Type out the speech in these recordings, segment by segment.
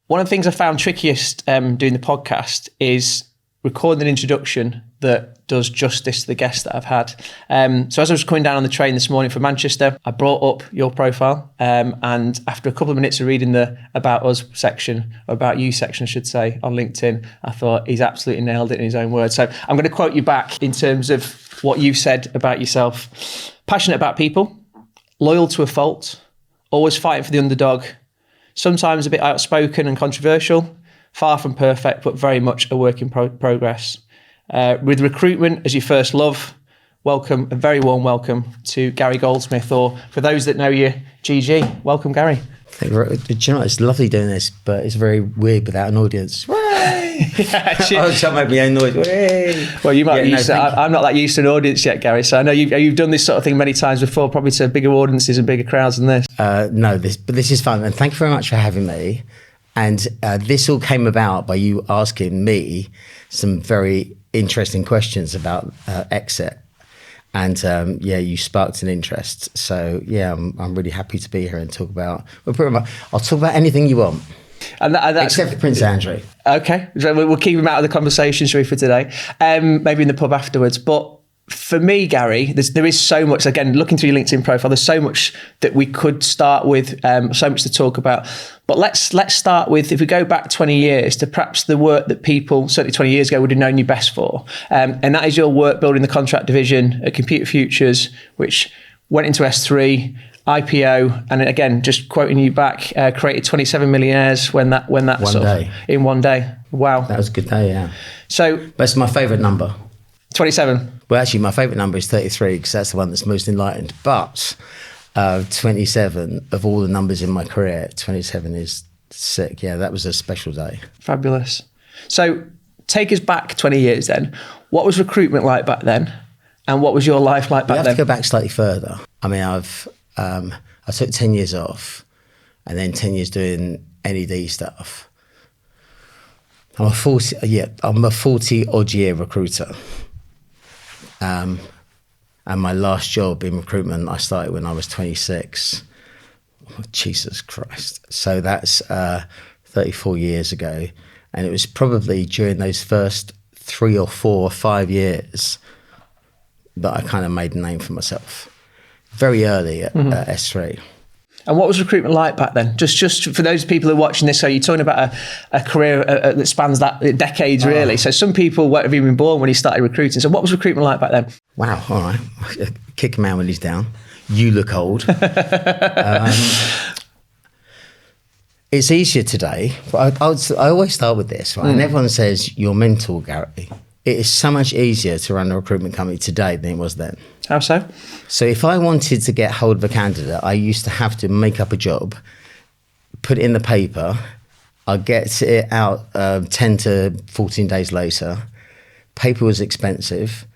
One of the things I found trickiest doing the podcast is recording an introduction that does justice to the guests that I've had. So as I was coming down on the train this morning from Manchester, I brought up your profile, and after a couple of minutes of reading the About Us section, or About You section, I should say, on LinkedIn, I thought he's absolutely nailed it in his own words. So I'm going to quote you back in terms of what you've said about yourself. Passionate about people, loyal to a fault, always fighting for the underdog, sometimes a bit outspoken and controversial, far from perfect, but very much a work in progress. With recruitment as your first love, welcome, a very warm welcome to Gary Goldsmith, or for those that know you, GG. Welcome, Gary. Do you know, it's lovely doing this, but it's very weird without an audience. I'll try to make my own noise. Way. Well, you might be used to, I'm not that used to an audience yet, Gary, so I know you've done this sort of thing many times before, probably to bigger audiences and bigger crowds than this. No, but this is fun, and thank you very much for having me. And this all came about by you asking me some very interesting questions about exit. And you sparked an interest. So I'm really happy to be here and talk about. I'll talk about anything you want, except for Prince Andrew. Okay, so we'll keep him out of the conversation, shall we, for today? Maybe in the pub afterwards. But for me, Gary, there is so much. Again, looking through your LinkedIn profile, there's so much that we could start with, so much to talk about. But let's start with, if we go back 20 years to perhaps the work that people, certainly 20 years ago, would have known you best for. And that is your work building the contract division at Computer Futures, which went into SThree, IPO, and again, just quoting you back, created 27 millionaires when that one day. In one day. Wow. That was a good day, yeah. So that's my favourite number. 27. Well, actually, my favourite number is 33 because that's the one that's most enlightened. But 27, of all the numbers in my career, 27 is sick. Yeah, that was a special day. Fabulous. So take us back 20 years then. What was recruitment like back then? And what was your life like back then? I have to go back slightly further. I mean, I took 10 years off and then 10 years doing NED stuff. I'm a 40 odd year recruiter. And my last job in recruitment, I started when I was 26. Oh, Jesus Christ. So that's 34 years ago. And it was probably during those first 3 or 4 or 5 years that I kind of made a name for myself. Very early at SThree. And what was recruitment like back then? Just for those people who are watching this, so you're talking about a career that spans that decades, really. So some people won't have even been born when he started recruiting. So what was recruitment like back then? Wow, all right. Kick a man when he's down. You look old. It's easier today. I always start with this, right? And everyone says, you're mental, Gary. It is so much easier to run a recruitment company today than it was then. How so? So if I wanted to get hold of a candidate, I used to have to make up a job, put it in the paper, I'd get it out 10 to 14 days later. Paper was expensive.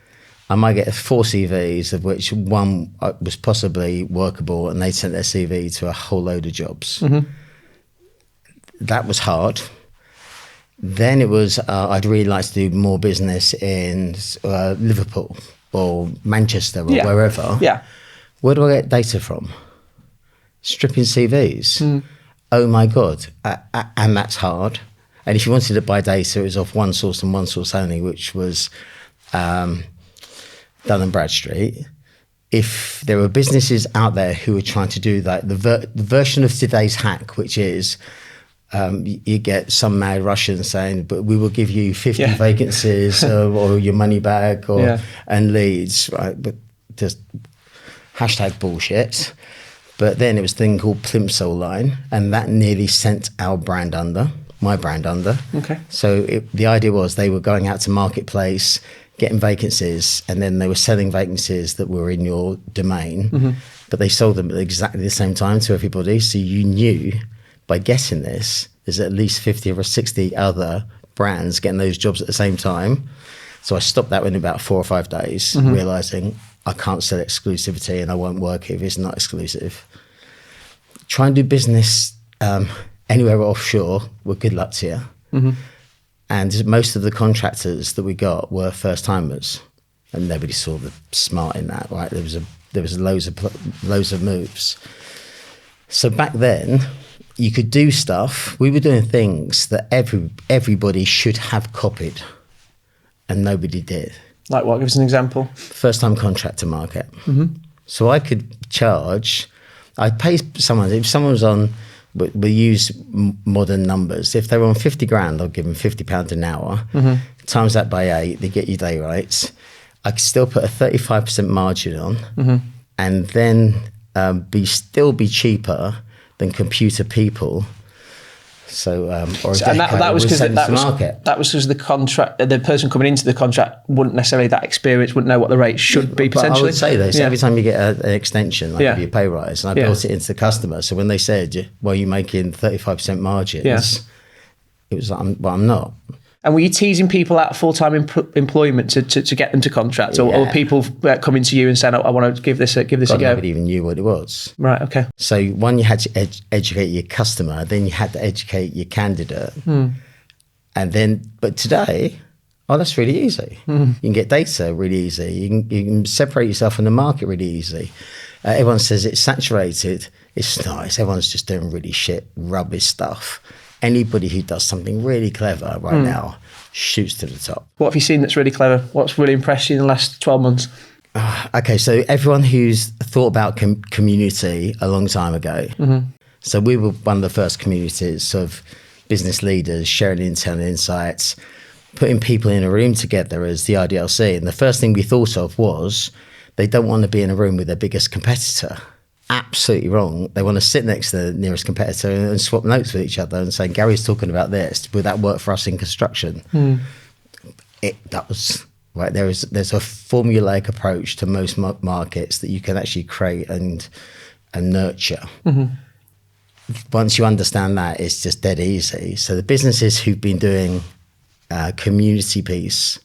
I might get 4 CVs, of which one was possibly workable, and they sent their CV to a whole load of jobs. That was hard. Then it was, I'd really like to do more business in Liverpool or Manchester or wherever. Yeah. Where do I get data from? Stripping CVs. Oh my God. And that's hard. And if you wanted to buy data, it was off one source and one source only, which was Dun & Bradstreet. If there were businesses out there who were trying to do that, the version of today's hack, which is, you get some mad Russian saying, but we will give you 50 vacancies or your money back and leads, right? But just hashtag bullshit. But then it was a thing called Plimsoll line, and that nearly sent our brand under, my brand under. Okay. So the idea was they were going out to marketplace, getting vacancies, and then they were selling vacancies that were in your domain, but they sold them at exactly the same time to everybody. So you knew, by getting this, there's at least 50 or 60 other brands getting those jobs at the same time. So I stopped that in about 4 or 5 days, realising I can't sell exclusivity and I won't work if it's not exclusive. Try and do business anywhere offshore, well, good luck to you. And most of the contractors that we got were first timers, and nobody saw the smart in that, right? There was loads of moves. So back then, you could do stuff. We were doing things that everybody should have copied, and nobody did. Like what? Give us an example. First time contractor market. So I could charge, I'd pay someone, if someone was on, we use modern numbers. If they were on 50 grand, I'll give them £50 an hour. Times that by 8, they get you day rates. I could still put a 35% margin on, and then still be cheaper than computer people. So, that was because the contract, the person coming into the contract wouldn't necessarily that experience, wouldn't know what the rate should be potentially. I would say though, so every time you get an extension, I give you a pay rise, and I built it into the customer. So when they said, "Well, you're making 35% margins," it was like, I'm not. And were you teasing people out of full-time employment to get them to contract, or people coming to you and saying, "I want to give this a go"? Nobody even knew what it was. Right. Okay. So one, you had to educate your customer, then you had to educate your candidate, and then. But today, that's really easy. You can get data really easy. You can separate yourself from the market really easy. Everyone says it's saturated. It's not. Everyone's just doing really shit, rubbish stuff. Anybody who does something really clever right now shoots to the top. What have you seen that's really clever? What's really impressed you in the last 12 months? Okay, so everyone who's thought about community a long time ago. So we were one of the first communities of business leaders sharing internal insights, putting people in a room together as the IDLC. And the first thing we thought of was they don't want to be in a room with their biggest competitor. Absolutely wrong. They want to sit next to the nearest competitor and swap notes with each other and say, Gary's talking about this. Would that work for us in construction? That was right. There's a formulaic approach to most markets that you can actually create and nurture. Once you understand that, it's just dead easy. So the businesses who've been doing community piece,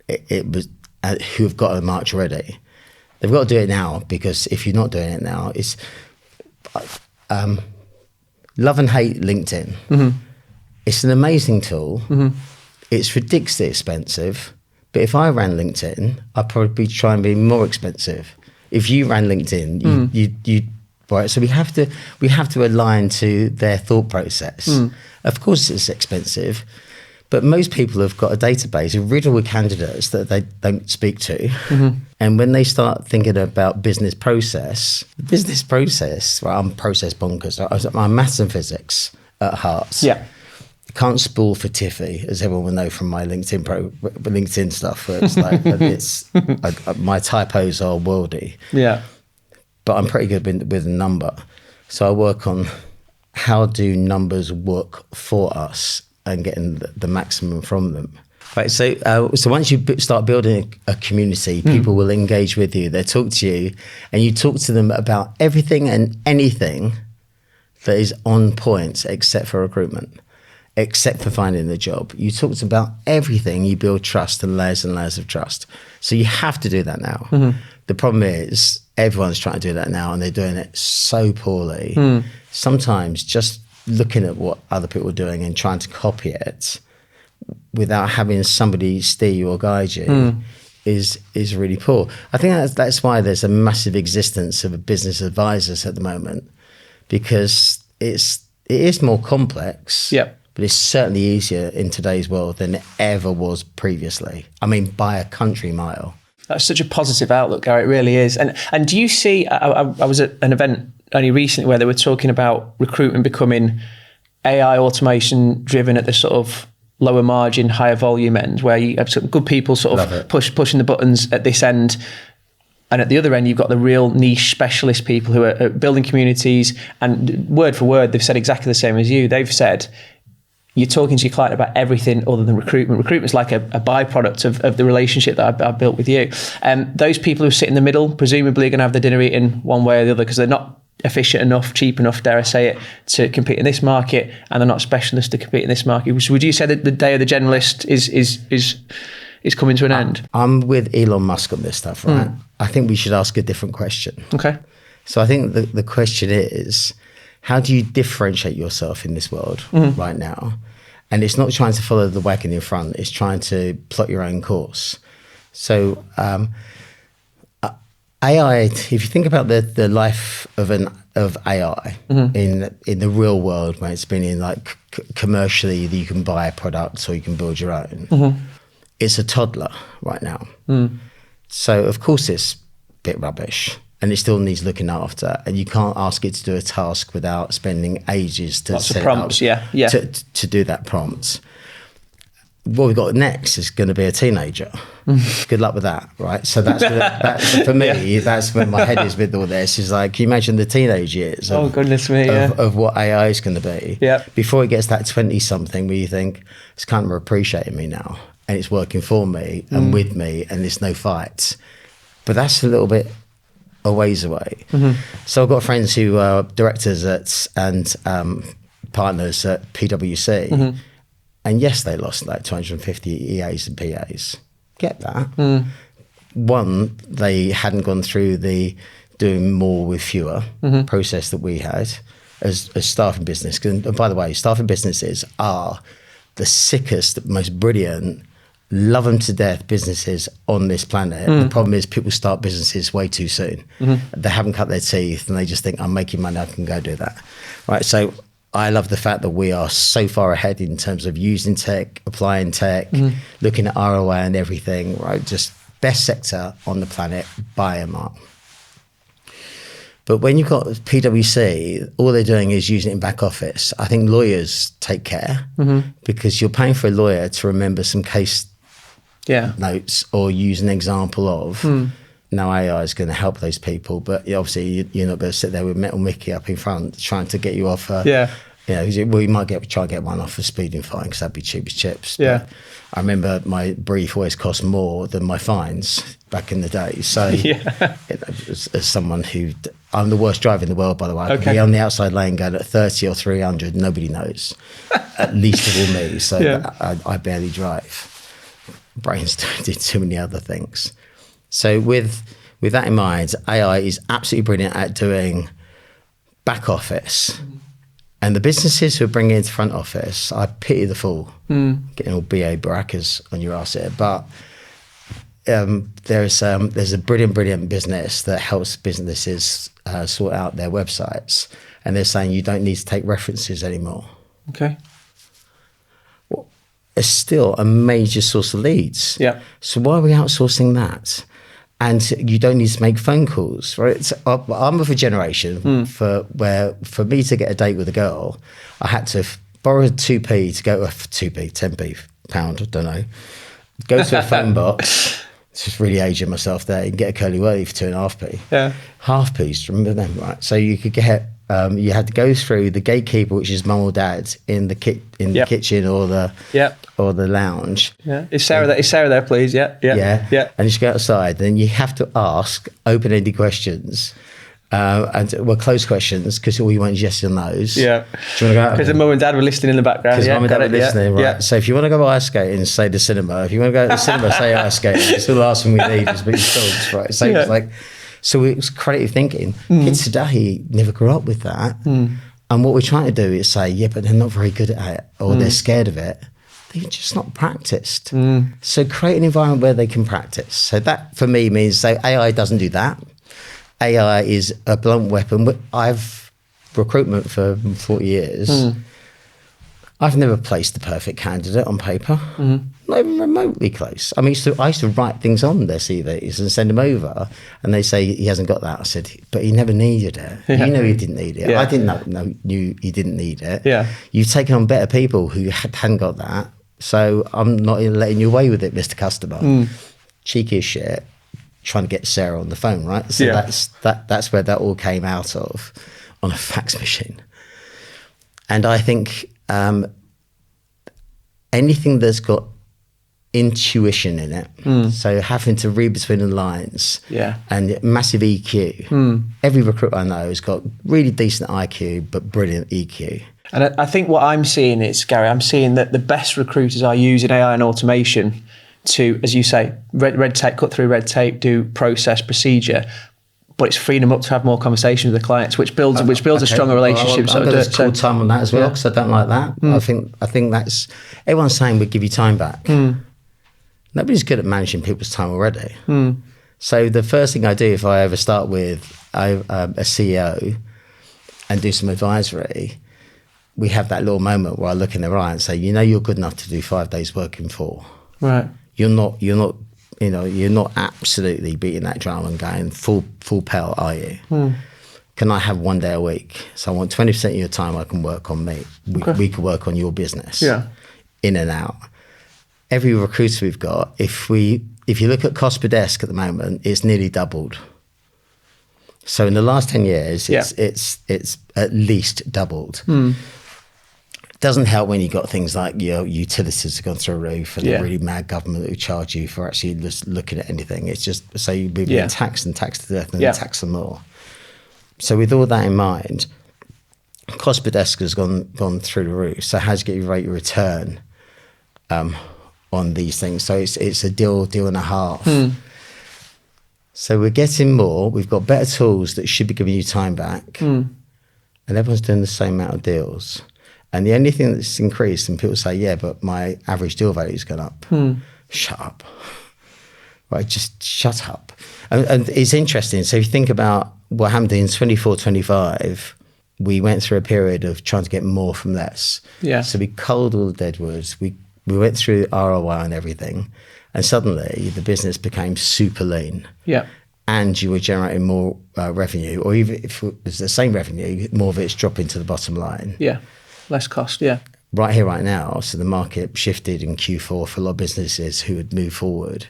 who have got a march already, they've got to do it now, because if you're not doing it now, it's love and hate LinkedIn. It's an amazing tool. It's ridiculously expensive. But if I ran LinkedIn, I'd probably try and be more expensive. If you ran LinkedIn, you right. So we have to align to their thought process. Of course, it's expensive. But most people have got a database riddled with candidates that they don't speak to. And when they start thinking about business process, well, I'm process bonkers. I'm maths and physics at heart. Can't spool for Tiffy, as everyone will know from my LinkedIn stuff. Where it's like my typos are worldy. But I'm pretty good with a number. So I work on how do numbers work for us and getting the maximum from them. Right, so once you start building a community, people will engage with you. They'll talk to you, and you talk to them about everything and anything that is on point, except for recruitment, except for finding the job. You talk about everything. You build trust and layers of trust. So you have to do that now. The problem is everyone's trying to do that now, and they're doing it so poorly. Sometimes just looking at what other people are doing and trying to copy it without having somebody steer you or guide you is really poor. I think that's why there's a massive existence of business advisors at the moment, because it is more complex. But it's certainly easier in today's world than it ever was previously. I mean, by a country mile. That's such a positive outlook, Gary. It really is. And do you see? I was at an event only recently where they were talking about recruitment becoming AI automation driven at the sort of lower margin, higher volume end, where you have some good people sort of pushing the buttons at this end. And at the other end, you've got the real niche specialist people who are building communities. And word for word, they've said exactly the same as you. They've said, you're talking to your client about everything other than recruitment. Recruitment's like a byproduct of the relationship that I've built with you. Those people who sit in the middle, presumably are going to have their dinner eating one way or the other, because they're not efficient enough, cheap enough, dare I say it, to compete in this market, and they're not specialists to compete in this market. Would you say that the day of the generalist is coming to an end? I'm with Elon Musk on this stuff, right? I think we should ask a different question. Okay. So I think the question is, how do you differentiate yourself in this world right now? And it's not trying to follow the wagon in front, it's trying to plot your own course. So AI, if you think about the life of AI in the real world, when it's been in like commercially, that you can buy products or you can build your own, it's a toddler right now. So of course it's a bit rubbish, and it still needs looking after, and you can't ask it to do a task without spending ages to Lots set of prompts, it up to do that prompt. What we've got next is going to be a teenager. Good luck with that, right? So that's for me, that's when my head is with all this. Is like, can you imagine the teenage years Oh, goodness me, of what AI is going to be? Yeah. Before it gets that 20-something where you think, it's kind of appreciating me now, and it's working for me and with me, and there's no fights. But that's a little bit a ways away. So I've got friends who are directors and partners at PwC. And yes, they lost like 250 EAs and PAs. Get that. One, they hadn't gone through the doing more with fewer process that we had as staffing business. And by the way, staffing businesses are the sickest, most brilliant, love them to death businesses on this planet. The problem is people start businesses way too soon. They haven't cut their teeth and they just think, I'm making money, I can go do that. Right, so I love the fact that we are so far ahead in terms of using tech, applying tech, looking at ROI and everything, right? Just best sector on the planet by a mile. But when you've got PwC, all they're doing is using it in back office. I think lawyers take care because you're paying for a lawyer to remember some case notes or use an example of. Now AI is going to help those people, but obviously you're not going to sit there with Metal Mickey up in front trying to get you off. Well, you might try and get one off for speeding fine because that'd be cheap as chips. But I remember my brief always cost more than my fines back in the day. So as someone who, I'm the worst driver in the world, by the way. I could be on the outside lane going at 30 or 300, nobody knows, at least of all me. So I barely drive. Brains did too many other things. So with that in mind, AI is absolutely brilliant at doing back office. And the businesses who are bringing it into front office, I pity the fool, getting all BA baracas on your ass here. But there's a brilliant business that helps businesses sort out their websites. And they're saying you don't need to take references anymore. Okay. Well, it's still a major source of leads. Yeah. So why are we outsourcing that? And you don't need to make phone calls, right? So I'm of a generation for me to get a date with a girl, I had to borrow 2p to go to 2p, 10p, pound, I don't know. Go to a phone box, just really aging myself there, and get a curly whirly for 2.5p. Yeah. Half p's, remember them, right? So you could get, you had to go through the gatekeeper, which is mum or dad, in the kitchen or the lounge. Yeah. Is Sarah there, please? Yeah. And you go outside, then you have to ask open-ended questions. Closed questions, because all you want is yes or no's. Yeah. Do you want to go out? Because mum and dad were listening in the background. Because mum and dad were listening, right? Yeah. So if you want to go ice skating, say the cinema. If you want to go to the cinema, say ice skating. It's the last thing we need is big dogs, right? So it's like, so it was creative thinking. Kids today never grew up with that. And what we're trying to do is say, yeah, but they're not very good at it, or they're scared of it. They're just not practiced. So create an environment where they can practice. So that for me means, so AI doesn't do that. AI is a blunt weapon. I've recruitment for 40 years. I've never placed the perfect candidate on paper, not even remotely close. I mean, I used to write things on their CVs and send them over, and they say he hasn't got that. I said, but he never needed it. You know he didn't need it. I didn't know he didn't need it. Yeah. You've taken on better people who hadn't got that, so I'm not letting you away with it, Mr. Customer. Cheeky as shit, trying to get Sarah on the phone, right? So that's where that all came out of, on a fax machine. And I think anything that's got intuition in it, so having to read between the lines, and massive EQ. Every recruiter I know has got really decent IQ but brilliant EQ. And I think what I'm seeing is, Gary, I'm seeing that the best recruiters are using AI and automation to, as you say, red tape, cut through red tape, do process, procedure, but it's freeing them up to have more conversations with the clients, which builds a stronger relationship. I'm going to call time on that as well, because I don't like that. I think that's, everyone's saying we give you time back. Nobody's good at managing people's time already. So the first thing I do if I ever start with a CEO and do some advisory, we have that little moment where I look in their eye and say, you're good enough to do 5 days working 4. Right. You're not absolutely beating that drum and going full pelt, are you? Can I have 1 day a week? So I want 20% of your time I can work on me. We can work on your business. Yeah. In and out. Every recruiter we've got, if you look at cost per desk at the moment, it's nearly doubled. So in the last 10 years, it's at least doubled. Doesn't help when you got things like your utilities have gone through a roof and a really mad government who charge you for actually just looking at anything. It's just so you've been taxed and taxed to death and then taxed some more. So with all that in mind, cost per desk has gone through the roof. So how do you get your rate of return on these things? So it's a deal and a half. So we're getting more. We've got better tools that should be giving you time back, and everyone's doing the same amount of deals. And the only thing that's increased, and people say, yeah, but my average deal value's gone up. Shut up. Right, just shut up. And it's interesting. So if you think about what happened in 24, 25, we went through a period of trying to get more from less. Yeah. So we culled all the dead woods. We went through ROI and everything. And suddenly the business became super lean. Yeah. And you were generating more revenue, or even if it was the same revenue, more of it's dropping to the bottom line. Yeah. Less cost, yeah. Right here, right now. So the market shifted in Q4 for a lot of businesses who had moved forward.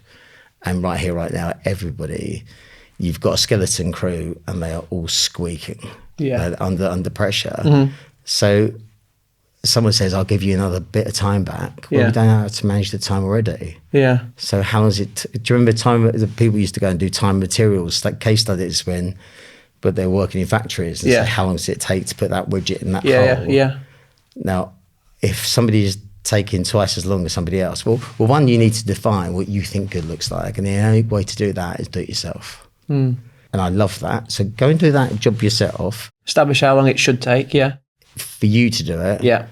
And right here, right now, everybody, you've got a skeleton crew and they are all squeaking under pressure. So someone says, I'll give you another bit of time back. Well, we don't know how to manage the time already. Yeah. So how long is it? Do you remember time the people used to go and do time materials, like case studies but they're working in factories and say, how long does it take to put that widget in that hole? Yeah. Now, if somebody is taking twice as long as somebody else, well, one, you need to define what you think good looks like. And the only way to do that is do it yourself. And I love that. So go and do that job yourself. Establish how long it should take, for you to do it. Yeah.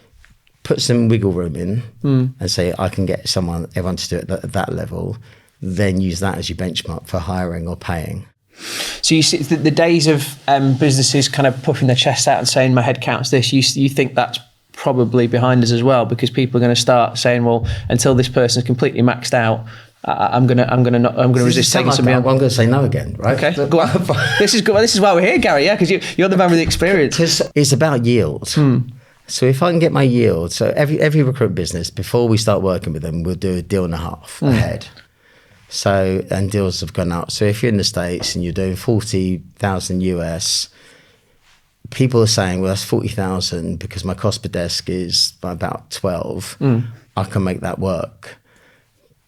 Put some wiggle room in and say, I can get everyone to do it at that level. Then use that as your benchmark for hiring or paying. So you see the days of businesses kind of puffing their chest out and saying, my head counts this, you think that's probably behind us as well, because people are going to start saying, well, until this person's completely maxed out, I'm gonna resist taking something on. I'm going to say no again, right? Okay, go on. This is good. This is why we're here, Gary. Yeah, because you're the man with the experience. Because it's about yield. So if I can get my yield, so every recruitment business, before we start working with them, we'll do a deal and a half ahead. So, and deals have gone up. So if you're in the States and you're doing 40,000 US, people are saying, well, that's 40,000 because my cost per desk is about 12. I can make that work.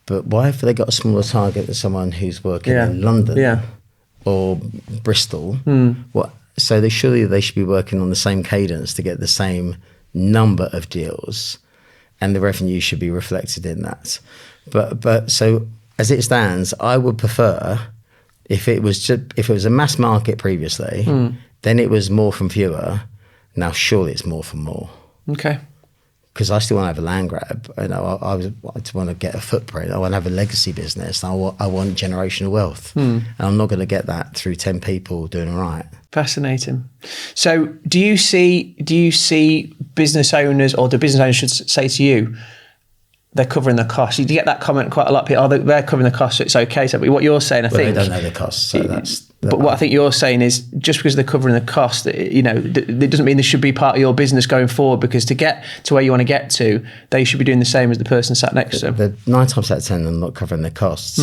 But why have they got a smaller target than someone who's working in London or Bristol? So surely they should be working on the same cadence to get the same number of deals, and the revenue should be reflected in that. But so as it stands, I would prefer if it was a mass market previously, then it was more from fewer. Now surely it's more from more. Okay. Because I still want to have a land grab. I want to get a footprint. I want to have a legacy business. I want generational wealth. And I'm not going to get that through 10 people doing all right. Fascinating. So do you see business owners, or the business owners should say to you, they're covering the cost? You get that comment quite a lot. People, they're covering the cost, so it's okay. So what you're saying, I think... they don't know the cost, so that's... But what I think you're saying is, just because they're covering the cost, it doesn't mean they should be part of your business going forward, because to get to where you want to get to, they should be doing the same as the person sat next to them. 9 times out of 10, they're not covering the costs.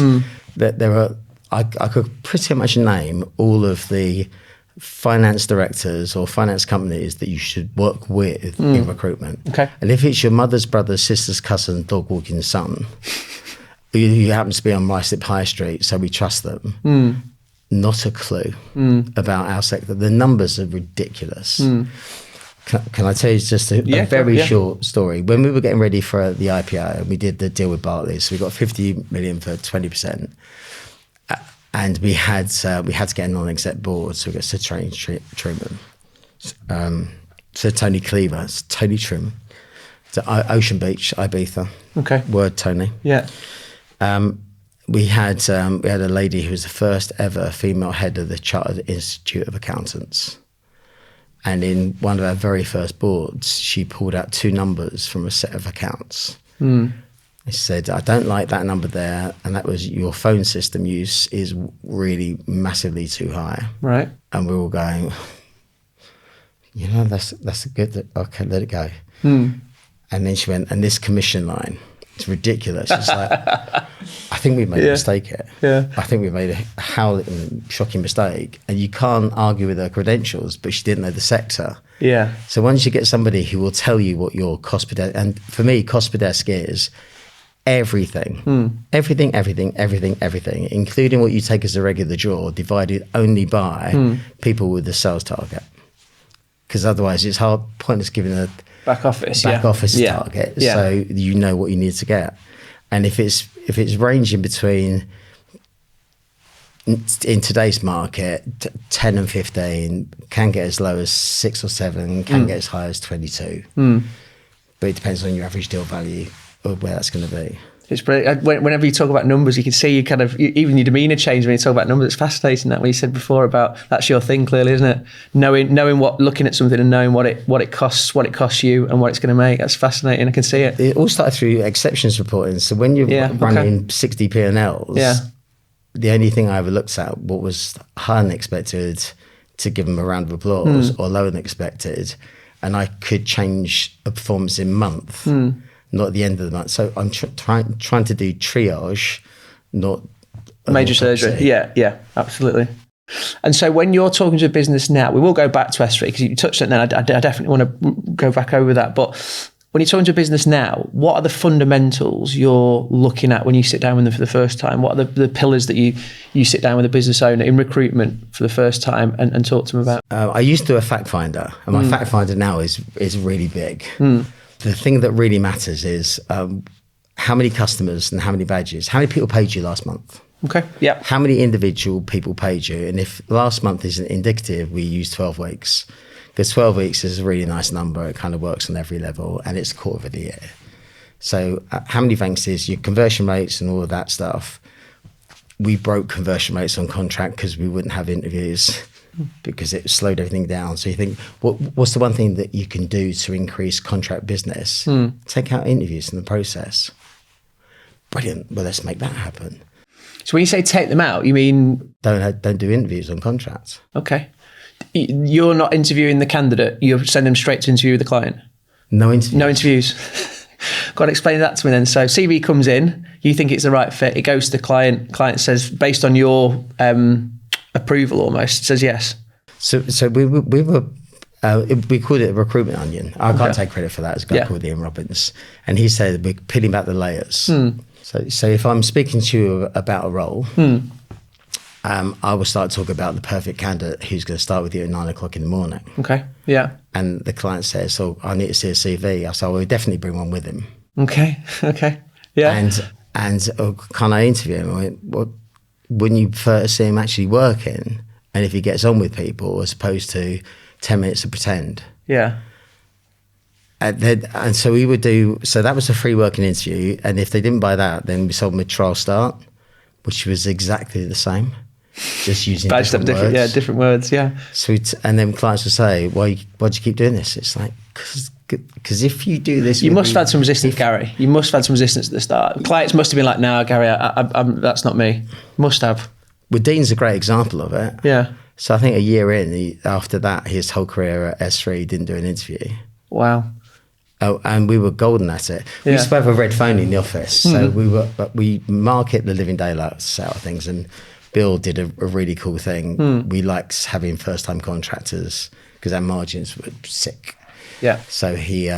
I could pretty much name all of the finance directors or finance companies that you should work with in recruitment. Okay. And if it's your mother's brother's sister's cousin, dog walking son, who happens to be on Ruislip High Street, so we trust them, not a clue about our sector. The numbers are ridiculous. Can I tell you just a very short story? When we were getting ready for the IPO, we did the deal with Barclays. So we got 50 million for 20%. And we had to get a non-exec board, so we got Sir Tony Truman, Sir Tony Cleaver, Tony Trim, to Ocean Beach, Ibiza. Okay. Word Tony. Yeah. we had a lady who was the first ever female head of the Chartered Institute of Accountants. And in one of our very first boards, she pulled out 2 numbers from a set of accounts. She said, I don't like that number there. And that was, your phone system use is really massively too high. Right. And we were all going, that's a good, okay, let it go. And then she went, and this commission line, it's ridiculous. It's like, I think we made a mistake here. Yeah. I think we made a howling, shocking mistake. And you can't argue with her credentials, but she didn't know the sector. Yeah. So once you get somebody who will tell you what your cost per desk, and for me, cost per desk is everything, everything, including what you take as a regular draw, divided only by people with a sales target. Because otherwise it's pointless giving a back office target, so you know what you need to get. And if it's ranging between, in today's market, 10 and 15, can get as low as 6 or 7, can get as high as 22. But it depends on your average deal value of where that's going to be. It's brilliant. Whenever you talk about numbers, you can see you kind of, even your demeanour change when you talk about numbers. It's fascinating that what you said before about, that's your thing clearly, isn't it? Knowing what, looking at something and knowing what it costs you and what it's going to make. That's fascinating. I can see it. It all started through exceptions reporting. So when you're running 60 P&Ls, the only thing I ever looked at, what was higher than expected, to give them a round of applause, or lower than expected. And I could change a performance in month. Not at the end of the month. So I'm trying to do triage, not major surgery. Yeah, absolutely. And so when you're talking to a business now, we will go back to SThree because you touched on it then. I definitely want to go back over that. But when you're talking to a business now, what are the fundamentals you're looking at when you sit down with them for the first time? What are the pillars that you sit down with a business owner in recruitment for the first time and talk to them about? I used to do a fact finder, and my fact finder now is really big. The thing that really matters is how many customers and how many badges, how many people paid you last month? Okay, yeah. How many individual people paid you? And if last month isn't indicative, we use 12 weeks. Because 12 weeks is a really nice number. It kind of works on every level, and it's a quarter of the year. So how many vacancies, your conversion rates and all of that stuff. We broke conversion rates on contract because we wouldn't have interviews, because it slowed everything down. So you think, what's the one thing that you can do to increase contract business? Take out interviews in the process. Brilliant. Well, let's make that happen. So when you say take them out, you mean? Don't do interviews on contracts. Okay. You're not interviewing the candidate. You send them straight to interview with the client. No interviews. No interviews. Got to explain that to me then. So CV comes in, you think it's the right fit. It goes to the client. Client says, based on your approval almost, says yes. So we called it a recruitment onion. I can't take credit for that. It's a guy called Ian Robbins, and he said we're peeling back the layers. So if I'm speaking to you about a role, I will start talking about the perfect candidate who's going to start with you at 9 o'clock in the morning. Okay. Yeah. And the client says, "So I need to see a CV." I say, "Well, we'll definitely bring one with him." Okay. Yeah. And can I interview him? I went, well, wouldn't you prefer to see him actually working, and if he gets on with people, as opposed to 10 minutes of pretend? Yeah. And so we would do, so that was a free working interview. And if they didn't buy that, then we sold them a trial start, which was exactly the same, just using different words. Yeah, different words, yeah. So and then clients would say, why'd you keep doing this? It's like, because if you do this... You must have had some resistance, Gary. You must have had some resistance at the start. Clients must have been like, no, Gary, that's not me. Must have. Well, Dean's a great example of it. Yeah. So I think a year in, after that, his whole career at SThree, didn't do an interview. Wow. Oh, and we were golden at it. We used to have a red phone in the office. So we market the living daylights out of things, and Bill did a really cool thing. We liked having first-time contractors because our margins were sick. Yeah. So he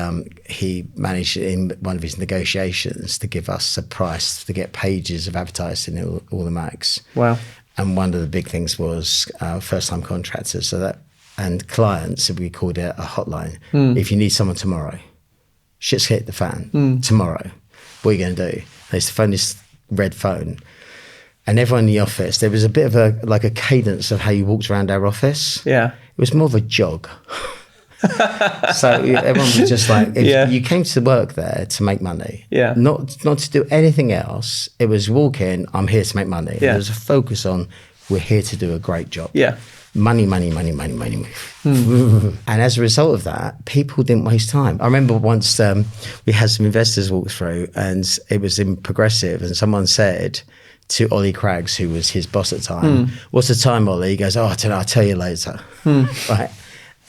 managed in one of his negotiations to give us a price to get pages of advertising in all the mags. Wow. And one of the big things was first-time contractors. So that, and clients, we called it a hotline. If you need someone tomorrow, shit's hit the fan tomorrow, what are you going to do? They used to phone this red phone, and everyone in the office, there was a bit of a cadence of how you walked around our office. Yeah. It was more of a jog. So everyone was just like, if you came to work there to make money, not to do anything else. It was walk in, I'm here to make money. Yeah. There was a focus on, we're here to do a great job. Yeah. Money. And as a result of that, people didn't waste time. I remember once we had some investors walk through, and it was in Progressive, and someone said to Ollie Craggs, who was his boss at the time, what's the time, Ollie? He goes, I don't know, I'll tell you later. Right.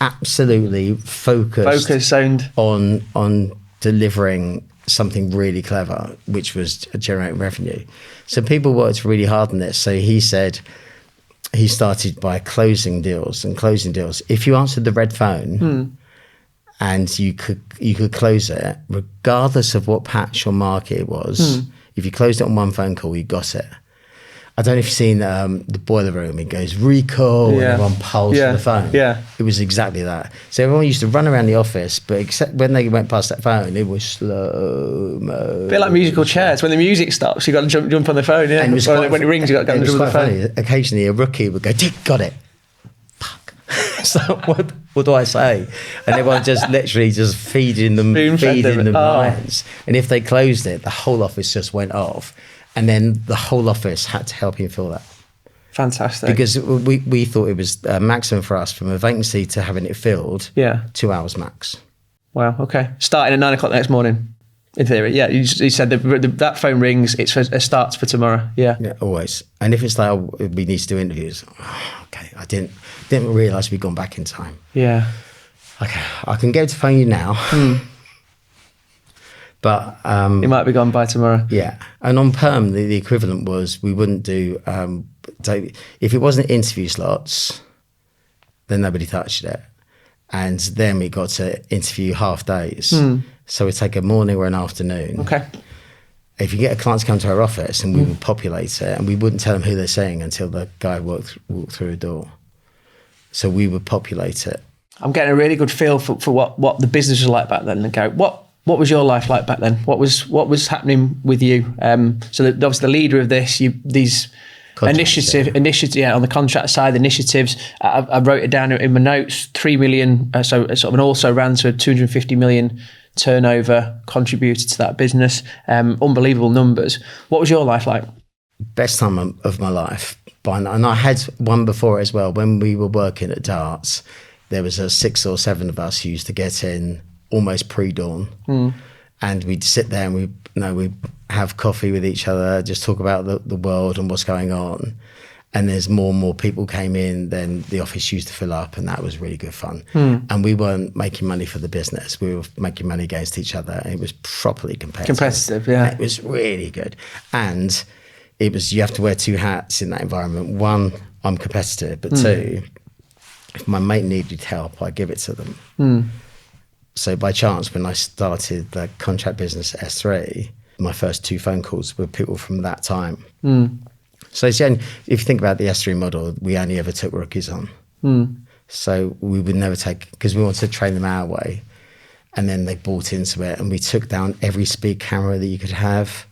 Absolutely focused on delivering something really clever, which was generating revenue. So people worked really hard on this. So he said he started by closing deals. If you answered the red phone and you could close it, regardless of what patch or market it was, if you closed it on one phone call, you got it. I don't know if you've seen the Boiler Room. It goes recall and everyone pulls to the phone. Yeah. It was exactly that. So everyone used to run around the office, but except when they went past that phone, it was slow-mo. A bit like musical chairs. When the music stops, you got to jump on the phone. Yeah. And when it rings, you got to go on the phone. Funny. Occasionally, a rookie would go, got it. Fuck. So what do I say? And everyone just literally just feeding them lines. And if they closed it, the whole office just went off. And then the whole office had to help him fill that. Fantastic. Because we thought it was maximum for us, from a vacancy to having it filled, 2 hours max. Wow, okay. Starting at 9 o'clock the next morning, in theory. Yeah, you said that phone rings, it starts for tomorrow. Yeah. Yeah, always. And if it's like, we need to do interviews, okay, I didn't realise we'd gone back in time. Yeah. Okay, I can get to phone you now. But it might be gone by tomorrow. Yeah. And on perm, the equivalent was, we wouldn't do, if it wasn't interview slots, then nobody touched it. And then we got to interview half days. So we'd take a morning or an afternoon. Okay. If you get a client to come to our office, and we would populate it, and we wouldn't tell them who they're seeing until the guy walked through a door. So we would populate it. I'm getting a really good feel for what the business was like back then. And Gary, what was your life like back then? What was happening with you? So that obviously the leader of these initiatives, on the contract side, the initiatives. I wrote it down in my notes. 3 million, so sort of an also ran to a 250 million turnover contributed to that business. Unbelievable numbers. What was your life like? Best time of my life. And I had one before as well. When we were working at Darts, there was 6 or 7 of us who used to get in almost pre-dawn, and we'd sit there and we'd have coffee with each other, just talk about the world and what's going on. And there's more and more people came in, then the office used to fill up, and that was really good fun. And we weren't making money for the business, we were making money against each other, and it was properly competitive. Yeah, it was really good. And it was, you have to wear 2 hats in that environment. One, I'm competitive, but 2, if my mate needed help, I give it to them. So by chance, when I started the contract business at SThree, my first 2 phone calls were people from that time. So if you think about the SThree model, we only ever took rookies on. So we would never take, because we wanted to train them our way. And then they bought into it, and we took down every speed camera that you could have.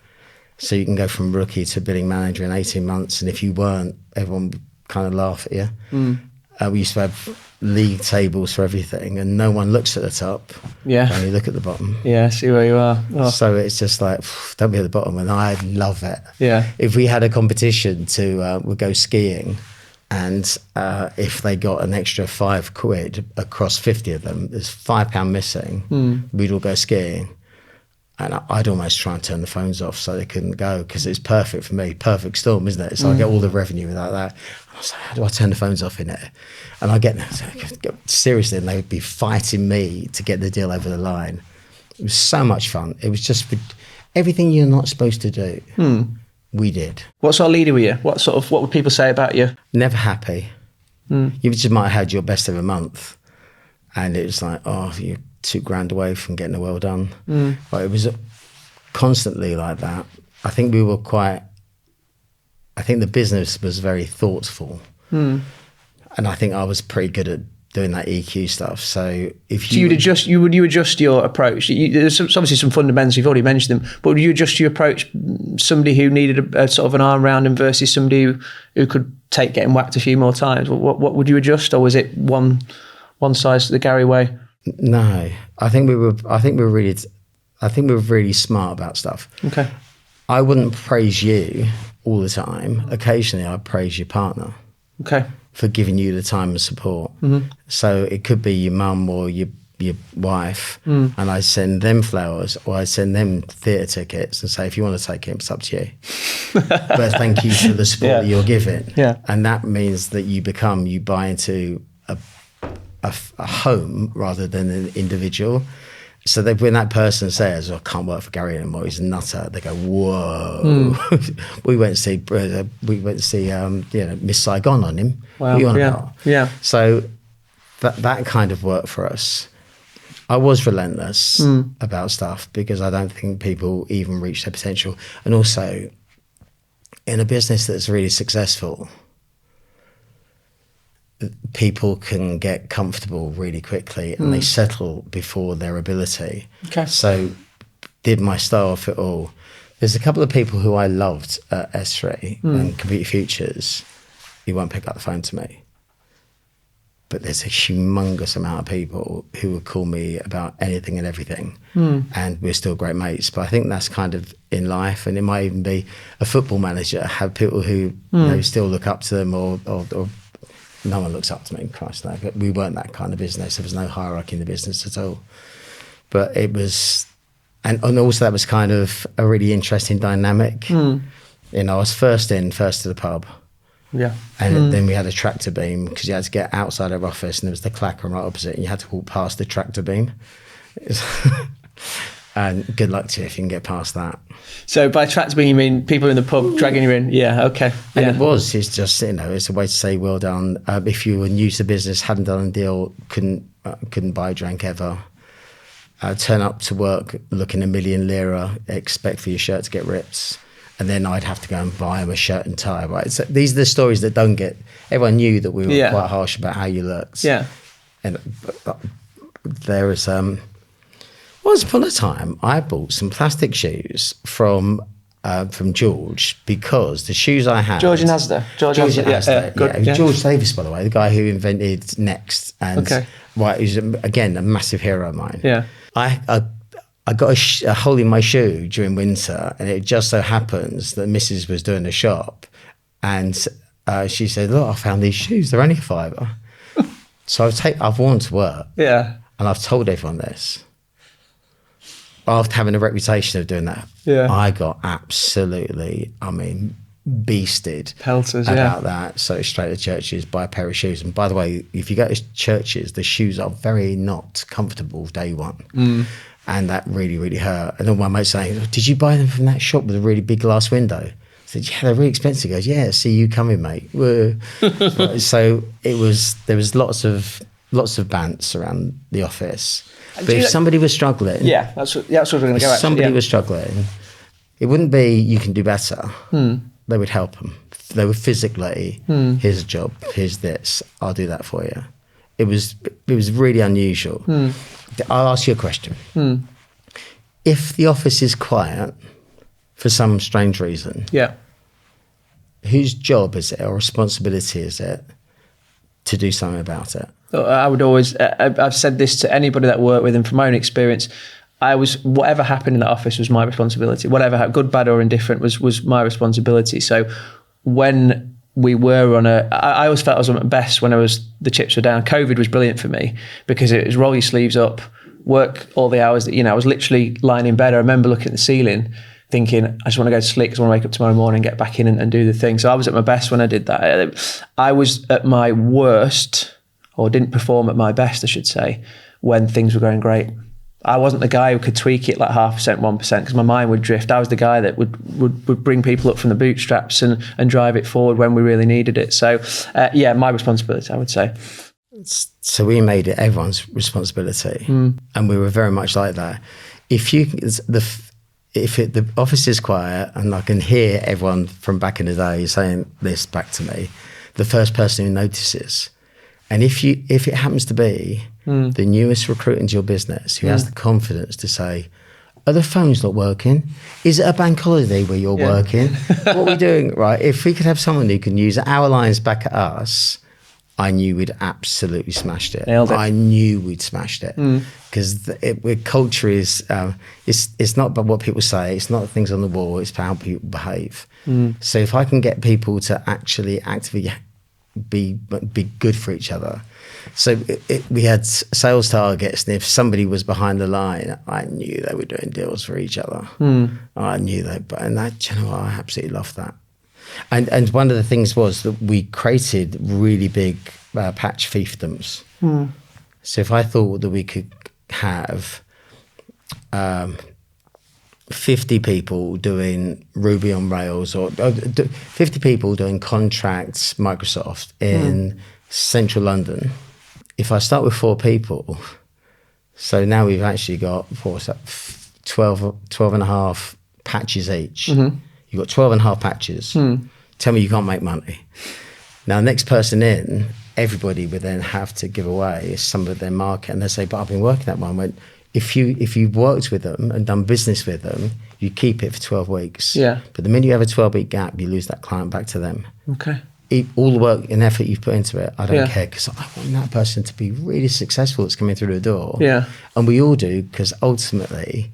So you can go from rookie to billing manager in 18 months. And if you weren't, everyone would kind of laugh at you. We used to have league tables for everything, and no one looks at the top. Yeah. Only look at the bottom. Yeah, see where you are. Oh. So it's just like, don't be at the bottom, and I love it. Yeah. If we had a competition we'd go skiing, and if they got an extra £5 across 50 of them, there's £5 missing, we'd all go skiing. And I'd almost try and turn the phones off so they couldn't go, because it's perfect for me. Perfect storm, isn't it? So I get all the revenue without that. I was like, how do I turn the phones off in it? And I get seriously, and they would be fighting me to get the deal over the line. It was so much fun. It was just everything you're not supposed to do. We did. What sort of leader were you? What would people say about you? Never happy. You just might have had your best of a month, and it was like, oh, you're $2,000 away from getting a well done. But it was constantly like that. I think the business was very thoughtful. And I think I was pretty good at doing that EQ stuff. So if you would you adjust your approach? There's obviously some fundamentals, you've already mentioned them, but would you adjust your approach, somebody who needed a sort of an arm round him versus somebody who could take getting whacked a few more times? What would you adjust, or was it one size to the Gary way? No, I think we were really smart about stuff. Okay. I wouldn't praise you all the time. Occasionally, I'd praise your partner. Okay. For giving you the time and support. Mm-hmm. So it could be your mum or your wife, and I send them flowers, or I send them theatre tickets and say, if you want to take it, it's up to you. But thank you for the support that you're giving. Yeah. And that means that you buy into a home rather than an individual. So that when that person says, I can't work for Gary anymore, he's a nutter, they go, whoa. we went to see Miss Saigon on him. Wow. What are you on about? Yeah. So that kind of worked for us. I was relentless about stuff because I don't think people even reach their potential. And also, in a business that's really successful, people can get comfortable really quickly and they settle before their ability. Okay. So did my style fit all? There's a couple of people who I loved at SThree and Computer Futures who won't pick up the phone to me. But there's a humongous amount of people who would call me about anything and everything. And we're still great mates. But I think that's kind of in life. And it might even be a football manager, have people who still look up to them or no one looks up to me, Christ no. But we weren't that kind of business. There was no hierarchy in the business at all. But it was, and also that was kind of a really interesting dynamic. I was first to the pub. Yeah. And then we had a tractor beam because you had to get outside our office and there was the clacker right opposite and you had to walk past the tractor beam. And good luck to you if you can get past that. So by tractor beam, you mean people in the pub dragging you in? Yeah, okay. Yeah. And it's just, it's a way to say well done. If you were new to the business, hadn't done a deal, couldn't buy a drink ever. Turn up to work looking £1 million lira, expect for your shirt to get ripped. And then I'd have to go and buy him a shirt and tie, right? So these are the stories that don't get... Everyone knew that we were quite harsh about how you looked. Yeah. And there was... once upon a time, I bought some plastic shoes from George because the shoes I had... George in Asda. George Asda, good. Yeah. George Davis, by the way, the guy who invented Next. And right, he's, again, a massive hero of mine. Yeah. I got a hole in my shoe during winter, and it just so happens that Mrs. was doing a shop, and she said, "Look, I found these shoes. They're only £5." So I've worn to work, and I've told everyone this. After having a reputation of doing that, I got absolutely, beasted pelters about that. So straight to churches, buy a pair of shoes. And by the way, if you go to churches, the shoes are very not comfortable day one. And that really, really hurt. And all my mates saying, did you buy them from that shop with a really big glass window? I said, yeah, they're really expensive. He goes, yeah, see you coming, mate. So there was lots of bants around the office. But if somebody was struggling... Yeah, that's what we're going to go at. If somebody was struggling, it wouldn't be, you can do better. They would help them. They would physically, here's a job, here's this, I'll do that for you. It was really unusual. I'll ask you a question. If the office is quiet for some strange reason, whose job is it or responsibility is it to do something about it? I would always, I've said this to anybody that I work with, and from my own experience, whatever happened in that office was my responsibility. Whatever, good, bad or indifferent, was my responsibility. So when we were I always felt I was at my best when the chips were down. COVID was brilliant for me because it was roll your sleeves up, work all the hours that, I was literally lying in bed. I remember looking at the ceiling thinking, I just want to go to sleep because I want to wake up tomorrow morning, get back in and do the thing. So I was at my best when I did that. I was at my worst, or didn't perform at my best, I should say, when things were going great. I wasn't the guy who could tweak it like 0.5%, 1%, because my mind would drift. I was the guy that would bring people up from the bootstraps and drive it forward when we really needed it. So, my responsibility, I would say. So we made it everyone's responsibility, and we were very much like that. If the office is quiet and I can hear everyone from back in the day saying this back to me, the first person who notices. And if it happens to be the newest recruit into your business who has the confidence to say, are the phones not working? Is it a bank holiday where you're working? What are we doing? Right. If we could have someone who can use our lines back at us, I knew we'd absolutely smashed it. Nailed it. I knew we'd smashed it because culture is it's not about what people say. It's not the things on the wall. It's about how people behave. So if I can get people to actually actively be good for each other. So we had sales targets, and if somebody was behind the line, I knew they were doing deals for each other. I knew that, and that, you know, I absolutely loved that. And one of the things was that we created really big patch fiefdoms. So if I thought that we could have 50 people doing Ruby on Rails, or 50 people doing contracts Microsoft in central London, if I start with 4 people, so now we've actually got, what's that, 12 and a half patches each. You've got 12 and a half patches. Tell me you can't make money. Now, next person in, everybody would then have to give away some of their market. And they say, but I've been working that one. I went, if you've worked with them and done business with them, you keep it for 12 weeks. Yeah. But the minute you have a 12-week gap, you lose that client back to them. Okay. All the work and effort you've put into it, I don't care, because I want that person to be really successful that's coming through the door. Yeah. And we all do, because ultimately,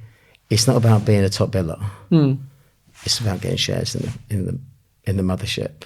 it's not about being a top biller. It's about getting shares in the mothership.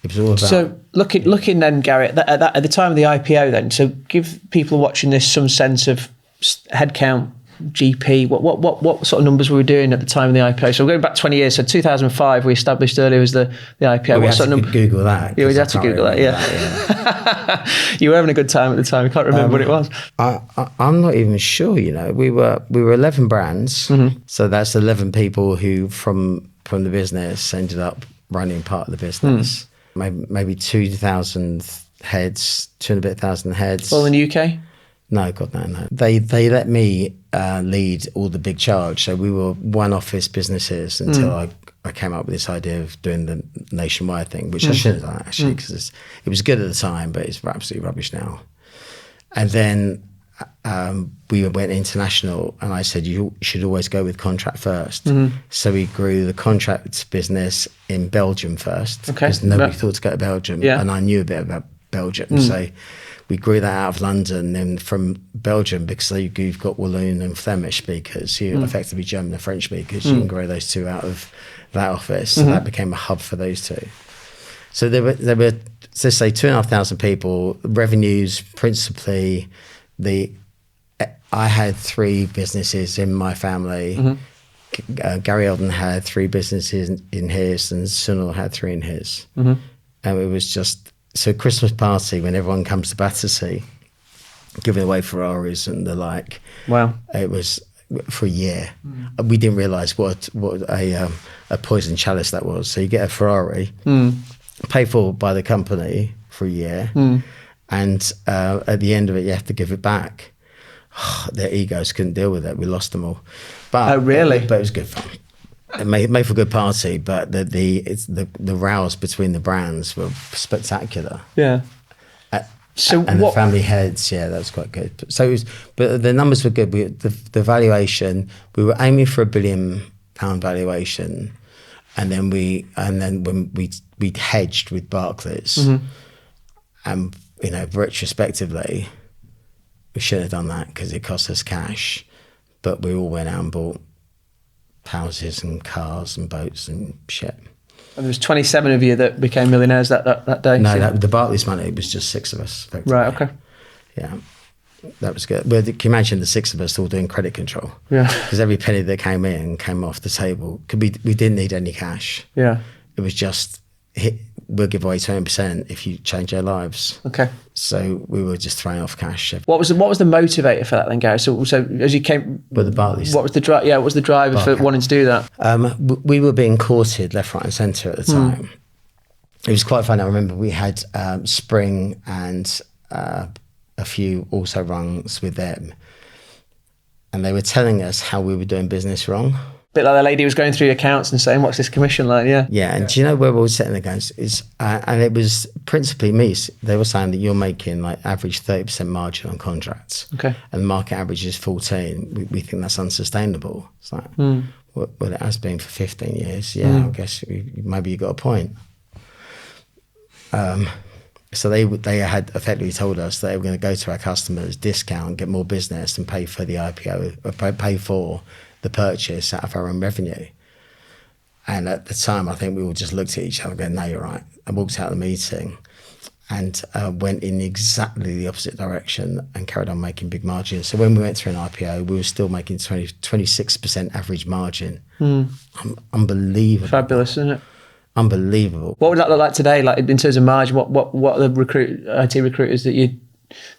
It was all about. So looking then, Gary, at the time of the IPO, then, so give people watching this some sense of headcount, GP. What sort of numbers were we doing at the time of the IPO? So we're going back 20 years. So 2005, we established earlier as the IPO. Well, we had to Google that. Yeah, we had to Google that. Yeah. You were having a good time at the time. I can't remember what it was. I'm not even sure. You know, we were 11 brands. So that's 11 people who from the business ended up running part of the business. Maybe 2,000 heads, 2,500 heads. All in the UK? No, God, no. They let me lead all the big charge. So we were one office businesses until I came up with this idea of doing the nationwide thing, which I shouldn't have done, actually, because it was good at the time, but it's absolutely rubbish now. And then we went international, and I said, you should always go with contract first. So we grew the contract business in Belgium first, because nobody thought to go to Belgium, and I knew a bit about Belgium. So we grew that out of London, and from Belgium, because you've got Walloon and Flemish speakers, you effectively German and French speakers, you can grow those two out of that office. So that became a hub for those two. So there were let's say 2,500 people, revenues principally. I had 3 businesses in my family. Gary Eldon had 3 businesses in his, and Sunil had 3 in his. And it was just, so Christmas party when everyone comes to Battersea, giving away Ferraris and the like. Wow. It was for a year. We didn't realise what a poison chalice that was. So you get a Ferrari, paid for by the company for a year, and at the end of it, you have to give it back. Their egos couldn't deal with it. We lost them all. But, oh, really? But it was good fun. It made for a good party, but the rows between the brands were spectacular. Yeah. The family heads, that was quite good. So it was, but the numbers were good. The valuation, we were aiming for £1 billion valuation, and then when we hedged with Barclays, and retrospectively, we shouldn't have done that because it cost us cash, but we all went out and bought houses and cars and boats and shit. And there was 27 of you that became millionaires that day? No, the Barclays money, it was just 6 of us. Right, okay. Yeah, that was good. Well, can you imagine the 6 of us all doing credit control? Yeah. Because every penny that came in came off the table. We didn't need any cash. Yeah. It was just, we'll give away 20% if you change our lives. Okay. So we were just throwing off cash. What was the motivator for that then, Gary? So as you came, with the Barclays, what was the drive? Yeah, what was the driver for wanting to do that? We were being courted left, right, and centre at the time. It was quite fun. I remember we had Spring and a few also rungs with them, and they were telling us how we were doing business wrong. Bit like the lady was going through your accounts and saying, what's this commission like? Yeah. Yeah. And do you know where we were setting the goals? And it was principally me. They were saying that you're making like average 30% margin on contracts. Okay. And the market average is 14. We think that's unsustainable. It's like, well, it has been for 15 years. Yeah. I guess maybe you got a point. So they had effectively told us they were going to go to our customers, discount, get more business, and pay for the IPO, or pay for the purchase out of our own revenue. And at the time, I think we all just looked at each other and go, no, you're right. I walked out of the meeting and went in exactly the opposite direction and carried on making big margins. So when we went through an IPO, we were still making 26% average margin. Unbelievable. Fabulous, isn't it? Unbelievable. What would that look like today? Like in terms of margin, what are the IT recruiters that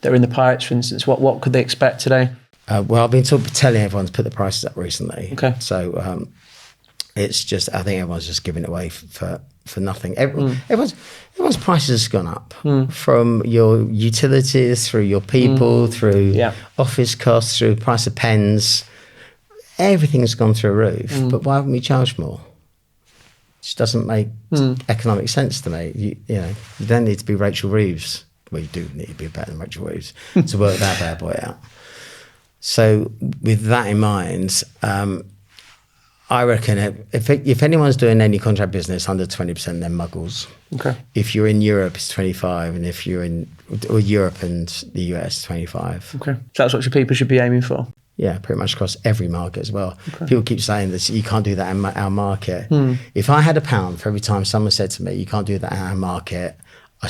are in the Pirates, for instance, what could they expect today? Well, I've been telling everyone to put the prices up recently. Okay. So it's just, I think everyone's just giving it away for nothing. Everyone's prices has gone up from your utilities through your people, through office costs, through price of pens. Everything's gone through a roof. But why haven't we charged more? It just doesn't make economic sense to me. You don't need to be Rachel Reeves. Well, you do need to be better than Rachel Reeves to work that bad boy out. So with that in mind, I reckon if anyone's doing any contract business under 20%, they're muggles. Okay. If you're in Europe, it's 25, and if you're in Europe and the US, 25. Okay. So that's what people should be aiming for. Yeah, pretty much across every market as well. Okay. People keep saying that you can't do that in our market. If I had £1 for every time someone said to me, you can't do that in our market, I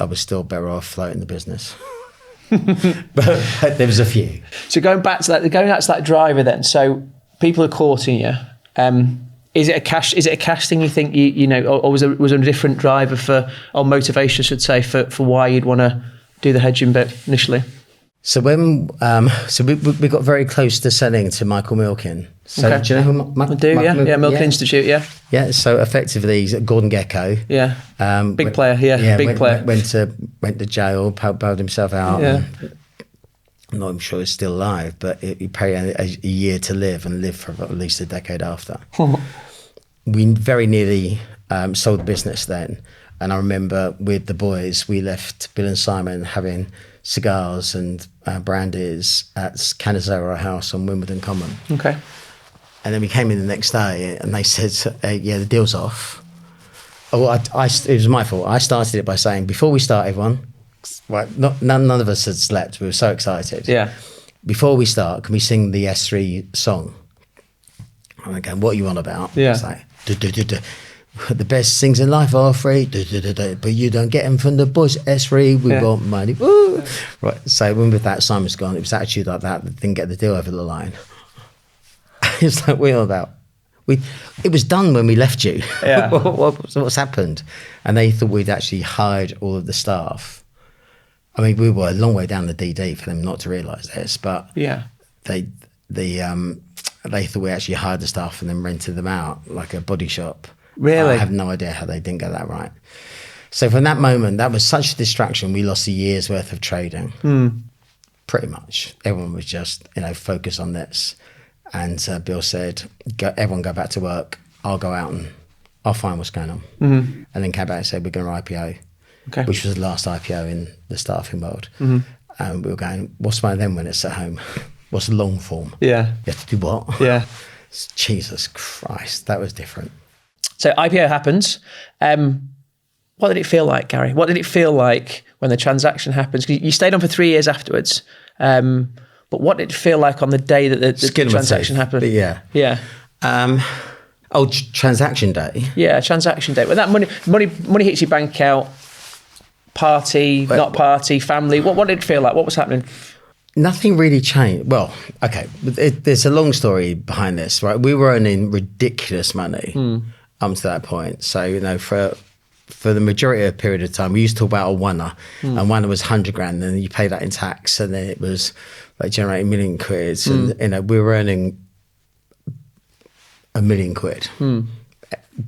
was still better off floating the business. but there was a few. So going back to that driver then, so people are courting you. Is it a cash thing you think, or was there a different driver or motivation, I should say, for why you'd want to do the hedging bit initially? So when we got very close to selling to Michael Milken. So okay. Do you know who I do? Milken Institute. Yeah. So effectively, he's at Gordon Gecko. Yeah. Big player. Yeah. Big player. Went to jail, bailed himself out. Yeah. I'm not even sure he's still alive, but he paid a year to live and live for at least a decade after. We very nearly sold the business then. And I remember with the boys, we left Bill and Simon having cigars and brandies at Canizera House on Wimbledon Common. Okay. And then we came in the next day and they said, the deal's off. Oh, it was my fault. I started it by saying, before we start, everyone, right, none of us had slept. We were so excited. Yeah. Before we start, can we sing the SThree song? And again, what are you on about? Yeah. It's like, the best things in life are free, but you don't get them from the boys. SThree, we want money. Woo. Right. So when with that, Simon's gone. It was attitude like that didn't get the deal over the line. It's like we're all about. It was done when we left you. Yeah. What's happened? And they thought we'd actually hired all of the staff. I mean, we were a long way down the DD for them not to realise this, but they thought we actually hired the staff and then rented them out like a body shop. Really? I have no idea how they didn't get that right. So from that moment, that was such a distraction. We lost a year's worth of trading. Pretty much. Everyone was just, focused on this. And Bill said, everyone go back to work. I'll go out and I'll find what's going on. And then came back and said, we're going to IPO, which was the last IPO in the staffing world. And we were going, what's one of them when it's at home? What's the long form? Yeah. You have to do what? Yeah. Jesus Christ, that was different. So IPO happens. What did it feel like, Gary? What did it feel like when the transaction happens? You stayed on for 3 years afterwards. But what did it feel like on the day that the transaction happened? Yeah. Transaction day. Yeah, transaction day. When that money hits your bank account, not party, family. What did it feel like? What was happening? Nothing really changed. Well, okay, there's a long story behind this, right? We were earning ridiculous money up to that point. So, for the majority of the period of time, we used to talk about a oneer, and oneer was 100 grand, and then you pay that in tax, and then it was like generating £1 million. And, we were earning £1 million,